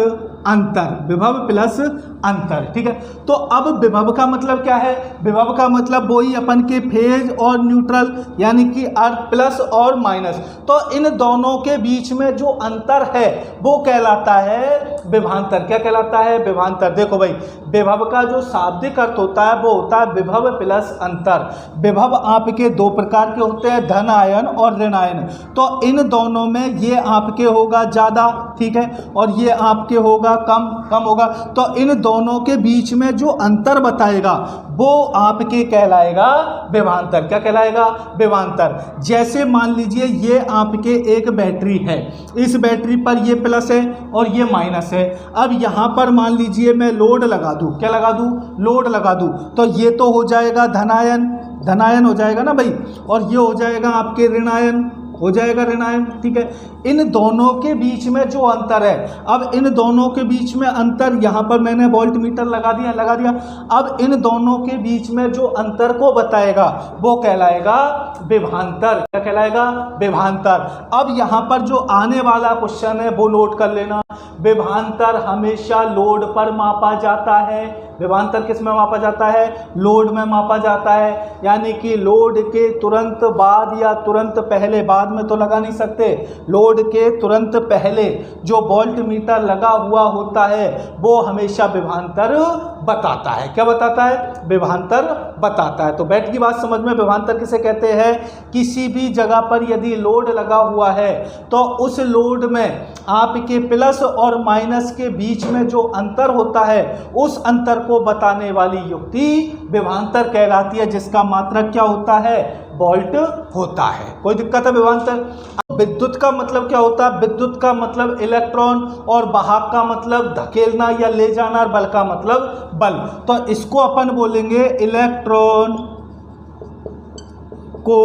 अंतर। विभव प्लस अंतर। ठीक है, तो अब विभव का मतलब क्या है? विभव का मतलब वही अपन के फेज और न्यूट्रल, यानी कि अर्थ प्लस और माइनस। तो इन दोनों के बीच में जो अंतर है वो कहलाता है विभांतर। क्या कहलाता है? विभांतर। देखो भाई, विभव का जो शाब्दिक अर्थ होता है वो होता है विभव प्लस अंतर। विभव आपके दो प्रकार के होते हैं, धन आयन और ऋण आयन। तो इन दोनों में ये आपके होगा ज़्यादा, ठीक है, और ये आपके होगा कम होगा। तो इन दोनों के बीच में जो अंतर बताएगा वो आपके कहलाएगा विभांतर। क्या कहलाएगा? विभांतर। जैसे मान लीजिए ये आपके एक बैटरी है, इस बैटरी पर ये प्लस है और ये माइनस है। अब यहाँ पर मान लीजिए मैं लोड लगा दूँ। क्या लगा दूँ? लोड लगा दूँ। तो ये तो हो जाएगा धनायन हो जाएगा ना भाई, और ये हो जाएगा आपके ऋणायन, हो जाएगा ऋणायन। ठीक है, इन दोनों के बीच में जो अंतर है, अब इन दोनों के बीच में अंतर, यहाँ पर मैंने वोल्ट मीटर लगा दिया। अब इन दोनों के बीच में जो अंतर को बताएगा वो कहलाएगा विभांतर। क्या कहलाएगा? विभांतर। अब यहाँ पर जो आने वाला क्वेश्चन है वो नोट कर लेना। विभांतर हमेशा लोड पर मापा जाता है। विभांतर किस में मापा जाता है? लोड में मापा जाता है। यानी कि लोड के तुरंत बाद या तुरंत पहले, बाद में तो लगा नहीं सकते, लोड लोड के तुरंत पहले जो वोल्ट मीटर लगा हुआ होता है वो हमेशा विभवांतर बताता है। क्या बताता है? विभवांतर बताता है। तो बैठ की बात समझ में, विभवांतर किसे कहते हैं? किसी भी जगह पर यदि लोड लगा हुआ है तो उस लोड में आपके प्लस और माइनस के बीच में जो अंतर होता है उस अंतर को बताने वाली युक्ति विभवांतर कहलाती है, जिसका मात्रक क्या होता है? वोल्ट होता है। कोई दिक्कत है विभवांतर? विद्युत का मतलब क्या होता है? विद्युत का मतलब इलेक्ट्रॉन, और वाहक का मतलब धकेलना या ले जाना, और बल का मतलब बल। तो इसको अपन बोलेंगे इलेक्ट्रॉन को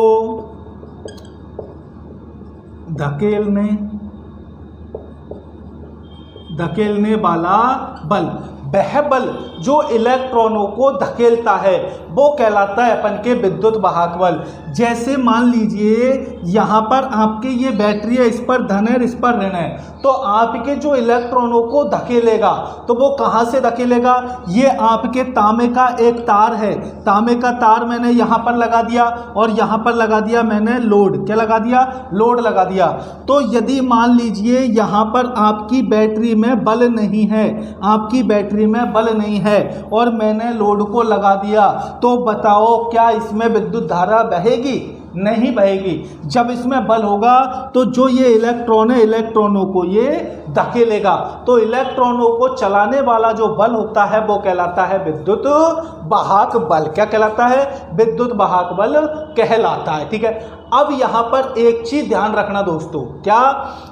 धकेलने वाला बल। वह बल जो इलेक्ट्रॉनों को धकेलता है वो कहलाता है अपन के विद्युत वाहक बल। जैसे मान लीजिए यहाँ पर आपके ये बैटरी है, इस पर धन है, इस पर ऋण है, तो आपके जो इलेक्ट्रॉनों को धकेलेगा तो वो कहाँ से धकेलेगा? ये आपके तांबे का एक तार है, तांबे का तार मैंने यहाँ पर लगा दिया और यहाँ पर लगा दिया मैंने लोड। क्या लगा दिया? लोड लगा दिया। तो यदि मान लीजिए यहाँ पर आपकी बैटरी में बल नहीं है, आपकी बैटरी में बल नहीं है और मैंने लोड को लगा दिया, तो बताओ क्या इसमें विद्युत धारा बहेगी? नहीं बहेगी। जब इसमें बल होगा तो जो ये इलेक्ट्रॉन है, इलेक्ट्रॉनों को ये धकेलेगा। तो इलेक्ट्रॉनों को चलाने वाला जो बल होता है वो कहलाता है विद्युत वाहक बल। क्या कहलाता है? विद्युत वाहक बल कहलाता है। ठीक है। अब यहाँ पर एक चीज ध्यान रखना दोस्तों, क्या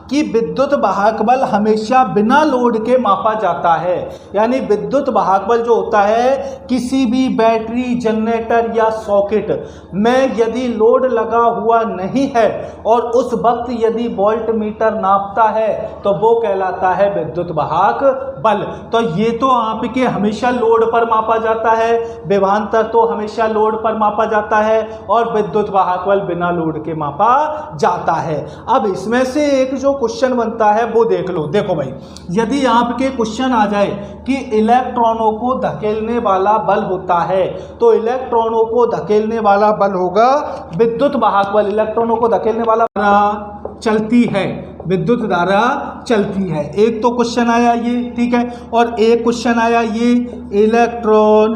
कि विद्युत वाहक बल हमेशा बिना लोड के मापा जाता है। यानी विद्युत वाहक बल जो होता है किसी भी बैटरी, जनरेटर या सॉकेट में यदि लोड लगा हुआ नहीं है और उस वक्त यदि वोल्ट मीटर नापता है तो वो कहलाता है विद्युत वाहक बल। तो ये तो आपके हमेशा लोड पर मापा जाता है, विभवांतर तो हमेशा लोड पर मापा जाता है, और विद्युत वाहक बल बिना लोड के मापा जाता है। अब इसमें से एक जो क्वेश्चन बनता है वो देख लो। देखो भाई, यदि आपके क्वेश्चन आ जाए कि इलेक्ट्रॉनों को धकेलने वाला बल होता है, तो इलेक्ट्रॉनों को धकेलने वाला बल होगा विद्युत वाहक बल। इलेक्ट्रॉनों को धकेलने वाला धारा चलती है, विद्युत धारा चलती है। एक तो क्वेश्चन आया ये, ठीक है, और एक क्वेश्चन आया ये इलेक्ट्रॉन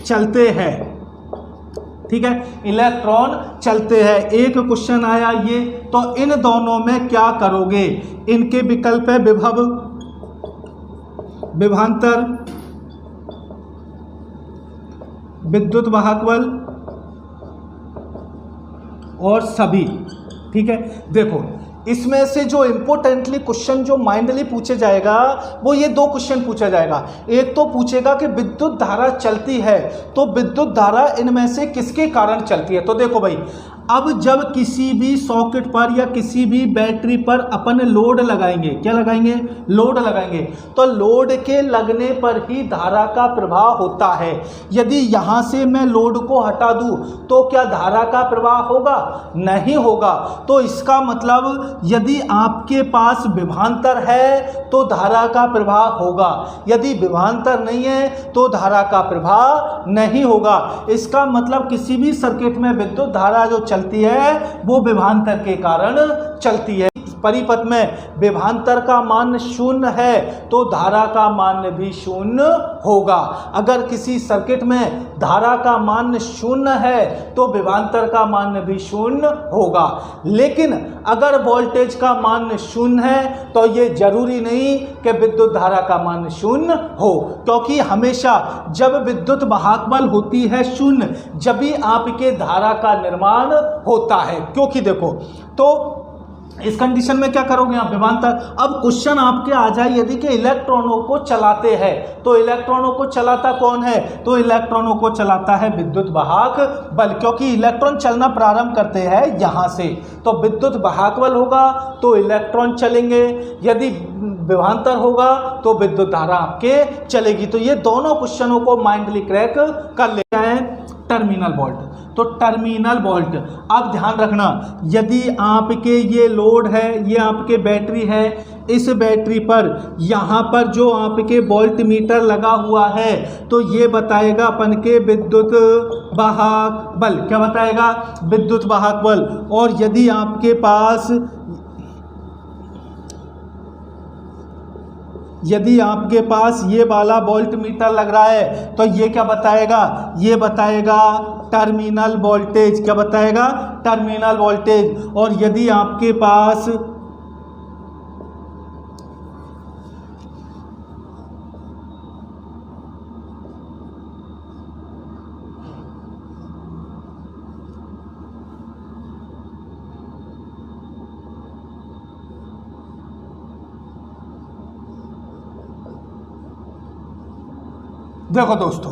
चलते हैं। ठीक है, इलेक्ट्रॉन चलते हैं। एक क्वेश्चन आया ये, तो इन दोनों में क्या करोगे? इनके विकल्प है विभव, विभवांतर, विद्युत वाहक बल और सभी। ठीक है, देखो इसमें से जो इंपोर्टेंटली क्वेश्चन जो माइंडली पूछे जाएगा वो ये दो क्वेश्चन पूछा जाएगा। एक तो पूछेगा कि विद्युत धारा चलती है, तो विद्युत धारा इनमें से किसके कारण चलती है? तो देखो भाई, अब जब किसी भी सॉकेट पर या किसी भी बैटरी पर अपन लोड लगाएंगे, क्या लगाएंगे? लोड लगाएंगे, तो लोड के लगने पर ही धारा का प्रवाह होता है। यदि यहाँ से मैं लोड को हटा दूँ तो क्या धारा का प्रवाह होगा? नहीं होगा। तो इसका मतलब यदि आपके पास विभवांतर है तो धारा का प्रवाह होगा, यदि विभवांतर नहीं है तो धारा का प्रवाह नहीं होगा। इसका मतलब किसी भी सर्किट में विद्युत धारा जो चलती है वो विभवांतर के कारण चलती है। परिपथ में विभवांतर का मान शून्य है तो धारा का मान भी शून्य होगा। अगर किसी सर्किट में धारा का मान शून्य है तो विभवांतर का मान भी शून्य होगा। लेकिन अगर वोल्टेज का मान शून्य है तो ये जरूरी नहीं कि विद्युत धारा का मान शून्य हो, क्योंकि हमेशा जब विद्युत वाहक बल होती है शून्य, जब भी आपके धारा का निर्माण होता है। क्योंकि देखो, तो इस कंडीशन में क्या करोगे आप? विभवांतर। अब क्वेश्चन आपके आ जाए यदि कि इलेक्ट्रॉनों को चलाते हैं, तो इलेक्ट्रॉनों को चलाता कौन है? तो इलेक्ट्रॉनों को चलाता है विद्युत वाहक बल, क्योंकि इलेक्ट्रॉन चलना प्रारंभ करते हैं यहाँ से, तो विद्युत वाहक बल होगा तो इलेक्ट्रॉन चलेंगे, यदि विभवांतर होगा तो विद्युत धारा आपके चलेगी। तो ये दोनों क्वेश्चनों को माइंडली क्रैक कर लेते हैं। Terminal volt. तो टर्मिनल वोल्ट, अब ध्यान रखना, यदि आपके ये लोड है, ये आपके बैटरी है, इस बैटरी पर यहाँ पर जो आपके वोल्ट मीटर लगा हुआ है तो ये बताएगा अपन के विद्युत वाहक बल। क्या बताएगा? विद्युत वाहक बल। और यदि आपके पास ये वाला वोल्ट मीटर लग रहा है तो ये क्या बताएगा? ये बताएगा टर्मिनल वोल्टेज। क्या बताएगा? Terminal voltage. और यदि आपके पास देखो दोस्तों,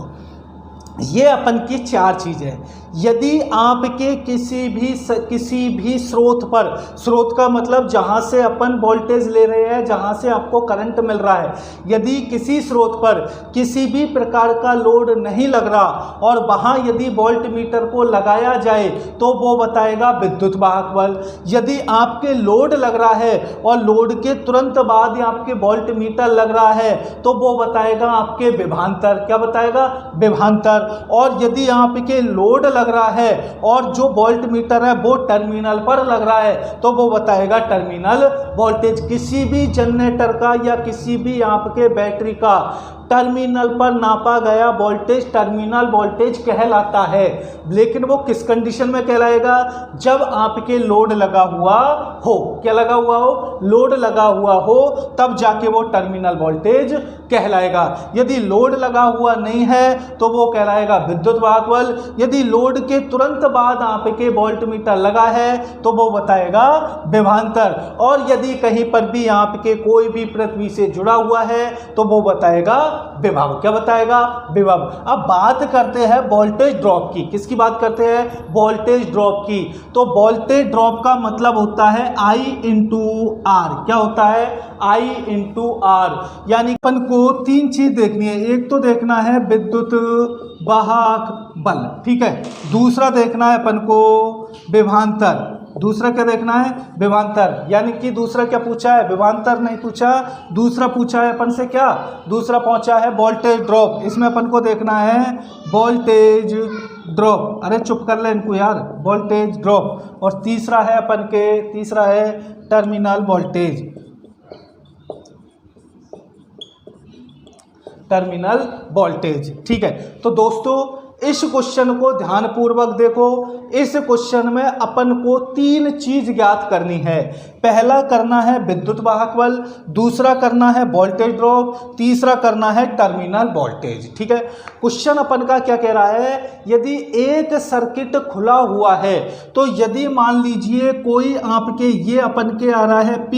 ये अपन की चार चीजें। यदि आपके किसी भी स्रोत पर, स्रोत का मतलब जहां से अपन वोल्टेज ले रहे हैं, जहां से आपको करंट मिल रहा है, यदि किसी स्रोत पर किसी भी प्रकार का लोड नहीं लग रहा और वहां यदि वोल्ट मीटर को लगाया जाए तो वो बताएगा विद्युत वाहक बल। यदि आपके लोड लग रहा है और लोड के तुरंत बाद आपके वोल्ट मीटर लग रहा है तो वो बताएगा आपके विभवांतर। क्या बताएगा? विभवांतर। और यदि आपके लोड लग रहा है और जो वोल्ट मीटर है वो टर्मिनल पर लग रहा है तो वो बताएगा टर्मिनल वोल्टेज। किसी भी जनरेटर का या किसी भी आपके बैटरी का टर्मिनल पर नापा गया वोल्टेज टर्मिनल वोल्टेज कहलाता है। लेकिन वो किस कंडीशन में कहलाएगा? जब आपके लोड लगा हुआ हो। क्या लगा हुआ हो? लोड लगा हुआ हो, तब जाके वो टर्मिनल वोल्टेज कहलाएगा। यदि लोड लगा हुआ नहीं है तो वो कहलाएगा विद्युत वाहक बल। यदि लोड के तुरंत बाद आपके वोल्ट मीटर लगा है तो वो बताएगा विभवांतर। और यदि कहीं पर भी आपके कोई भी पृथ्वी से जुड़ा हुआ है तो वो बताएगा विभव। क्या बताएगा? विभव। अब बात करते हैं वोल्टेज ड्रॉप की। किसकी बात करते हैं? वोल्टेज ड्रॉप की। तो वोल्टेज ड्रॉप का मतलब होता है I इंटू आर। क्या होता है? I into R. यानी अपन को तीन चीज देखनी है। एक तो देखना है विद्युत वाहक बल, ठीक है। दूसरा देखना है अपन को विभवांतर। दूसरा क्या देखना है? विभवांतर। यानी कि दूसरा क्या पूछा है? विभवांतर नहीं पूछा, दूसरा पूछा है अपन से क्या? दूसरा पहुंचा है वोल्टेज ड्रॉप। इसमें अपन को देखना है वोल्टेज ड्रॉप। अरे चुप कर ले इनको यार। Voltage drop. और तीसरा है तीसरा है टर्मिनल वोल्टेज। टर्मिनल वोल्टेज, ठीक है। तो दोस्तों इस क्वेश्चन को ध्यानपूर्वक देखो। इस क्वेश्चन में अपन को तीन चीज ज्ञात करनी है। पहला करना है विद्युत वाहक बल, दूसरा करना है वोल्टेज ड्रॉप, तीसरा करना है टर्मिनल वोल्टेज, ठीक है। क्वेश्चन अपन का क्या कह रहा है? यदि एक सर्किट खुला हुआ है तो यदि मान लीजिए कोई आपके ये अपन के आ रहा है P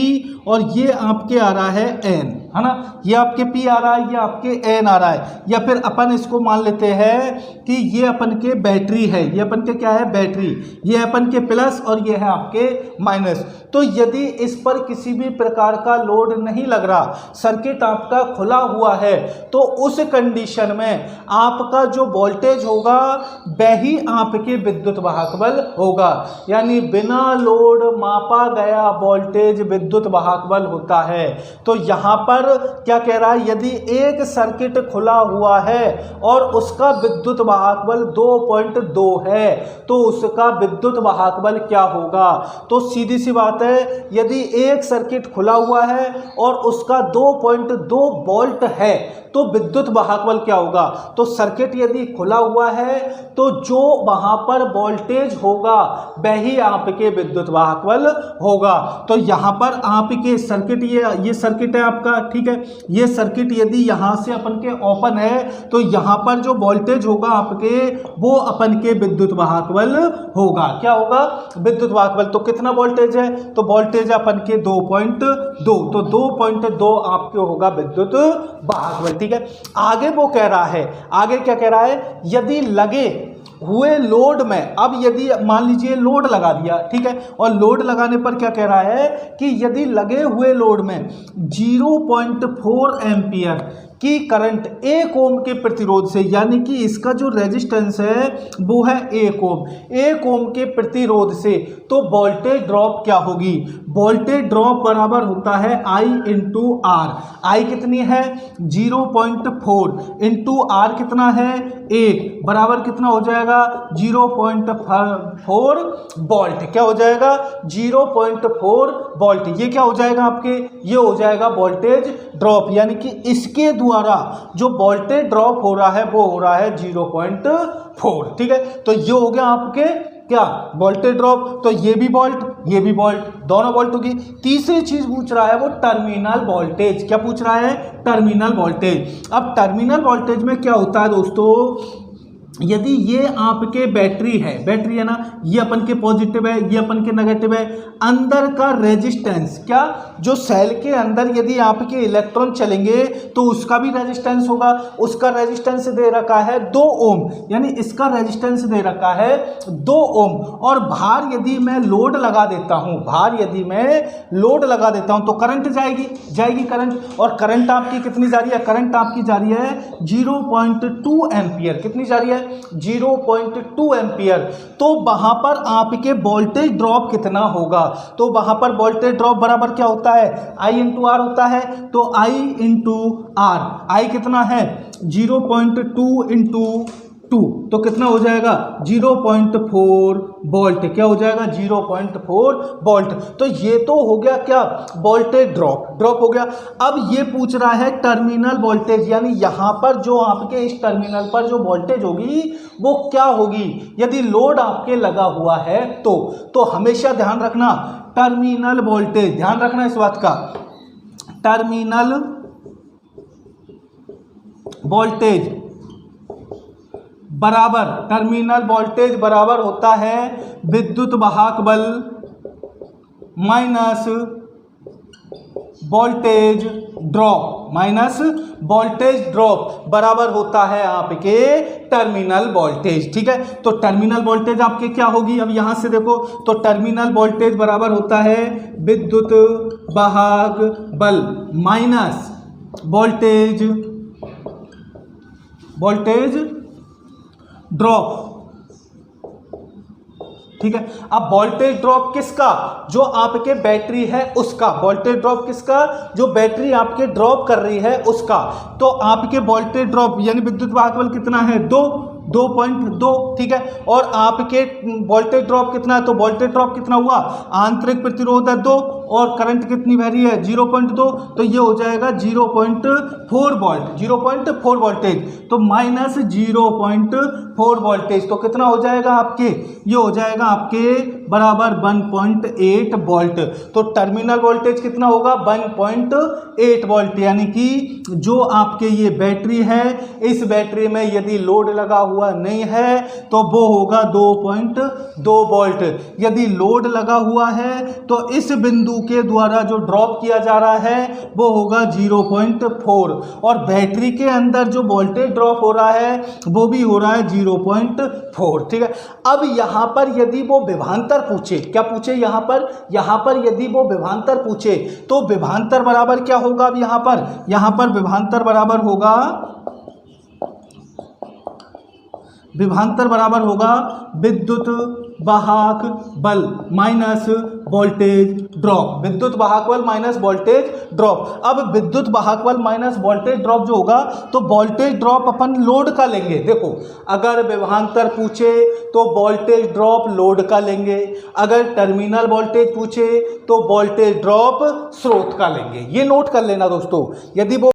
और ये आपके आ रहा है N, है ना। ये आपके P आ रहा है, ये आपके N आ रहा है। या फिर अपन इसको मान लेते हैं कि ये अपन के बैटरी है। ये अपन के क्या है? बैटरी। ये अपन के प्लस और ये है आपके माइनस। तो यदि इस पर किसी भी प्रकार का लोड नहीं लग रहा, सर्किट आपका खुला हुआ है, तो उस कंडीशन में आपका जो वोल्टेज होगा वही आपके विद्युत वाहक बल होगा। यानी बिना लोड मापा गया वोल्टेज विद्युत वाहक बल होता है। तो यहाँ पर क्या कह रहा है? यदि एक सर्किट खुला हुआ है और उसका विद्युत वाहक बल 2.2 है तो उसका विद्युत वाहक बल क्या होगा? तो सीधी सी बात है, यदि एक सर्किट खुला हुआ है और उसका 2.2 वोल्ट है तो विद्युत वाहक बल क्या होगा? तो सर्किट यदि खुला हुआ है तो जो वहां पर वोल्टेज होगा वही आपके विद्युत वाहक बल होगा। तो यहां पर आपके सर्किट, ये सर्किट है आपका, ठीक है। ये सर्किट यदि यहां से अपन के ओपन है तो यहां पर जो वोल्टेज होगा आपके, वो अपन के विद्युत वाहक बल होगा। क्या होगा? विद्युत वाहक बल। तो कितना वोल्टेज है? तो वोल्टेज अपन के 2.2। तो 2.2 आपके होगा विद्युत वाहक बल, ठीक है। आगे वो कह रहा है, आगे क्या कह रहा है? यदि लगे हुए लोड में, अब यदि मान लीजिए लोड लगा दिया, ठीक है, और लोड लगाने पर क्या कह रहा है कि यदि लगे हुए लोड में 0.4 एम्पियर कि करंट 1 ओम के प्रतिरोध से, यानी कि इसका जो रेजिस्टेंस है वो है 1 ओम, 1 ओम के प्रतिरोध से, तो वोल्टेज ड्रॉप क्या होगी? वोल्टेज ड्रॉप बराबर होता है I इंटू आर। आई कितनी है? 0.4 इंटू आर कितना है? 1 बराबर कितना हो जाएगा? 0.4 वोल्ट। क्या हो जाएगा? 0.4 वोल्ट। ये क्या हो जाएगा आपके? ये हो जाएगा वोल्टेज ड्रॉप, यानी कि इसके द्वारा जो वोल्टेज ड्रॉप हो रहा है वो हो रहा है 0.4। ठीक है, तो ये हो गया आपके क्या? Voltage drop. तो ये भी वोल्ट, ये भी वोल्ट, दोनों वोल्ट होगी। तीसरी चीज पूछ रहा है वो टर्मिनल वोल्टेज। क्या पूछ रहा है? Terminal voltage. अब टर्मिनल वोल्टेज में क्या होता है दोस्तों, यदि ये आपके बैटरी है ना, ये अपन के पॉजिटिव है, ये अपन के नेगेटिव है, अंदर का रेजिस्टेंस, क्या जो सेल के अंदर यदि आपके इलेक्ट्रॉन चलेंगे तो उसका भी रेजिस्टेंस होगा। उसका रेजिस्टेंस दे रखा है 2 ओम, यानी इसका रेजिस्टेंस दे रखा है 2 ओम। और भार यदि मैं लोड लगा देता हूं, भार यदि मैं लोड लगा देता हूं तो करंट जाएगी करंट। और करंट आपकी कितनी जा रही है? करंट आपकी जा रही है 0.2 एम्पियर। कितनी जा रही है? 0.2 एम्पियर। तो वहां पर आपके वोल्टेज ड्रॉप कितना होगा? तो वहां पर वोल्टेज ड्रॉप बराबर क्या होता है? I इंटू आर होता है। तो I इंटू आर, आई कितना है? 0.2 इंटू 2, तो कितना हो जाएगा? 0.4 वोल्ट। क्या हो जाएगा? 0.4 वोल्ट। तो ये तो हो गया क्या? वोल्टेज ड्रॉप हो गया। अब ये पूछ रहा है टर्मिनल वोल्टेज, यानी यहां पर जो आपके इस टर्मिनल पर जो वोल्टेज होगी वो क्या होगी यदि लोड आपके लगा हुआ है तो हमेशा ध्यान रखना टर्मिनल वोल्टेज, ध्यान रखना इस बात का। टर्मिनल वोल्टेज बराबर होता है विद्युत वाहक बल माइनस वोल्टेज ड्रॉप बराबर होता है आपके टर्मिनल वोल्टेज। ठीक है, तो टर्मिनल वोल्टेज आपके क्या होगी? अब यहां से देखो, तो टर्मिनल वोल्टेज बराबर होता है विद्युत वाहक बल माइनस वोल्टेज ड्रॉप। ठीक है, अब वोल्टेज ड्रॉप किसका? जो आपके बैटरी है उसका। वोल्टेज ड्रॉप किसका? जो बैटरी आपके ड्रॉप कर रही है उसका। तो आपके वोल्टेज ड्रॉप यानी विद्युत वाहक बल कितना है? 2.2। ठीक है, और आपके वोल्टेज ड्रॉप कितना है? तो वोल्टेज ड्रॉप कितना हुआ? आंतरिक प्रतिरोध है 2 और करंट कितनी बह रही है? 0.2। तो ये हो जाएगा 0.4 वोल्ट, 0.4 वोल्टेज। तो माइनस 0.4 वोल्टेज, तो कितना हो जाएगा आपके? ये हो जाएगा आपके बराबर 1.8 वोल्ट। तो टर्मिनल वोल्टेज कितना होगा? 1.8 वोल्ट। यानी कि जो आपके ये बैटरी है, इस बैटरी में यदि लोड लगा हुआ नहीं है तो वो होगा 2.2 वोल्ट। यदि लोड लगा हुआ है तो इस बिंदु के द्वारा जो ड्रॉप किया जा रहा है वो होगा 0.4, और बैटरी के अंदर जो वोल्टेज ड्रॉप हो रहा है वो भी हो रहा है 0.4। ठीक है, अब यहां पर यदि वो विभवांतर पूछे, क्या पूछे यहां पर यदि वो विभवांतर पूछे तो विभवांतर बराबर क्या होगा? अब यहां पर विभवांतर बराबर होगा विद्युत वाहक बल माइनस वोल्टेज ड्रॉप। विद्युत वाहक बल माइनस वोल्टेज ड्रॉप। अब विद्युत वाहक बल माइनस वोल्टेज ड्रॉप जो होगा तो वोल्टेज ड्रॉप अपन लोड का लेंगे। देखो, अगर विभवांतर पूछे तो वोल्टेज ड्रॉप लोड का लेंगे, अगर टर्मिनल वोल्टेज पूछे तो वोल्टेज ड्रॉप स्रोत का लेंगे। ये नोट कर लेना दोस्तों। यदि वो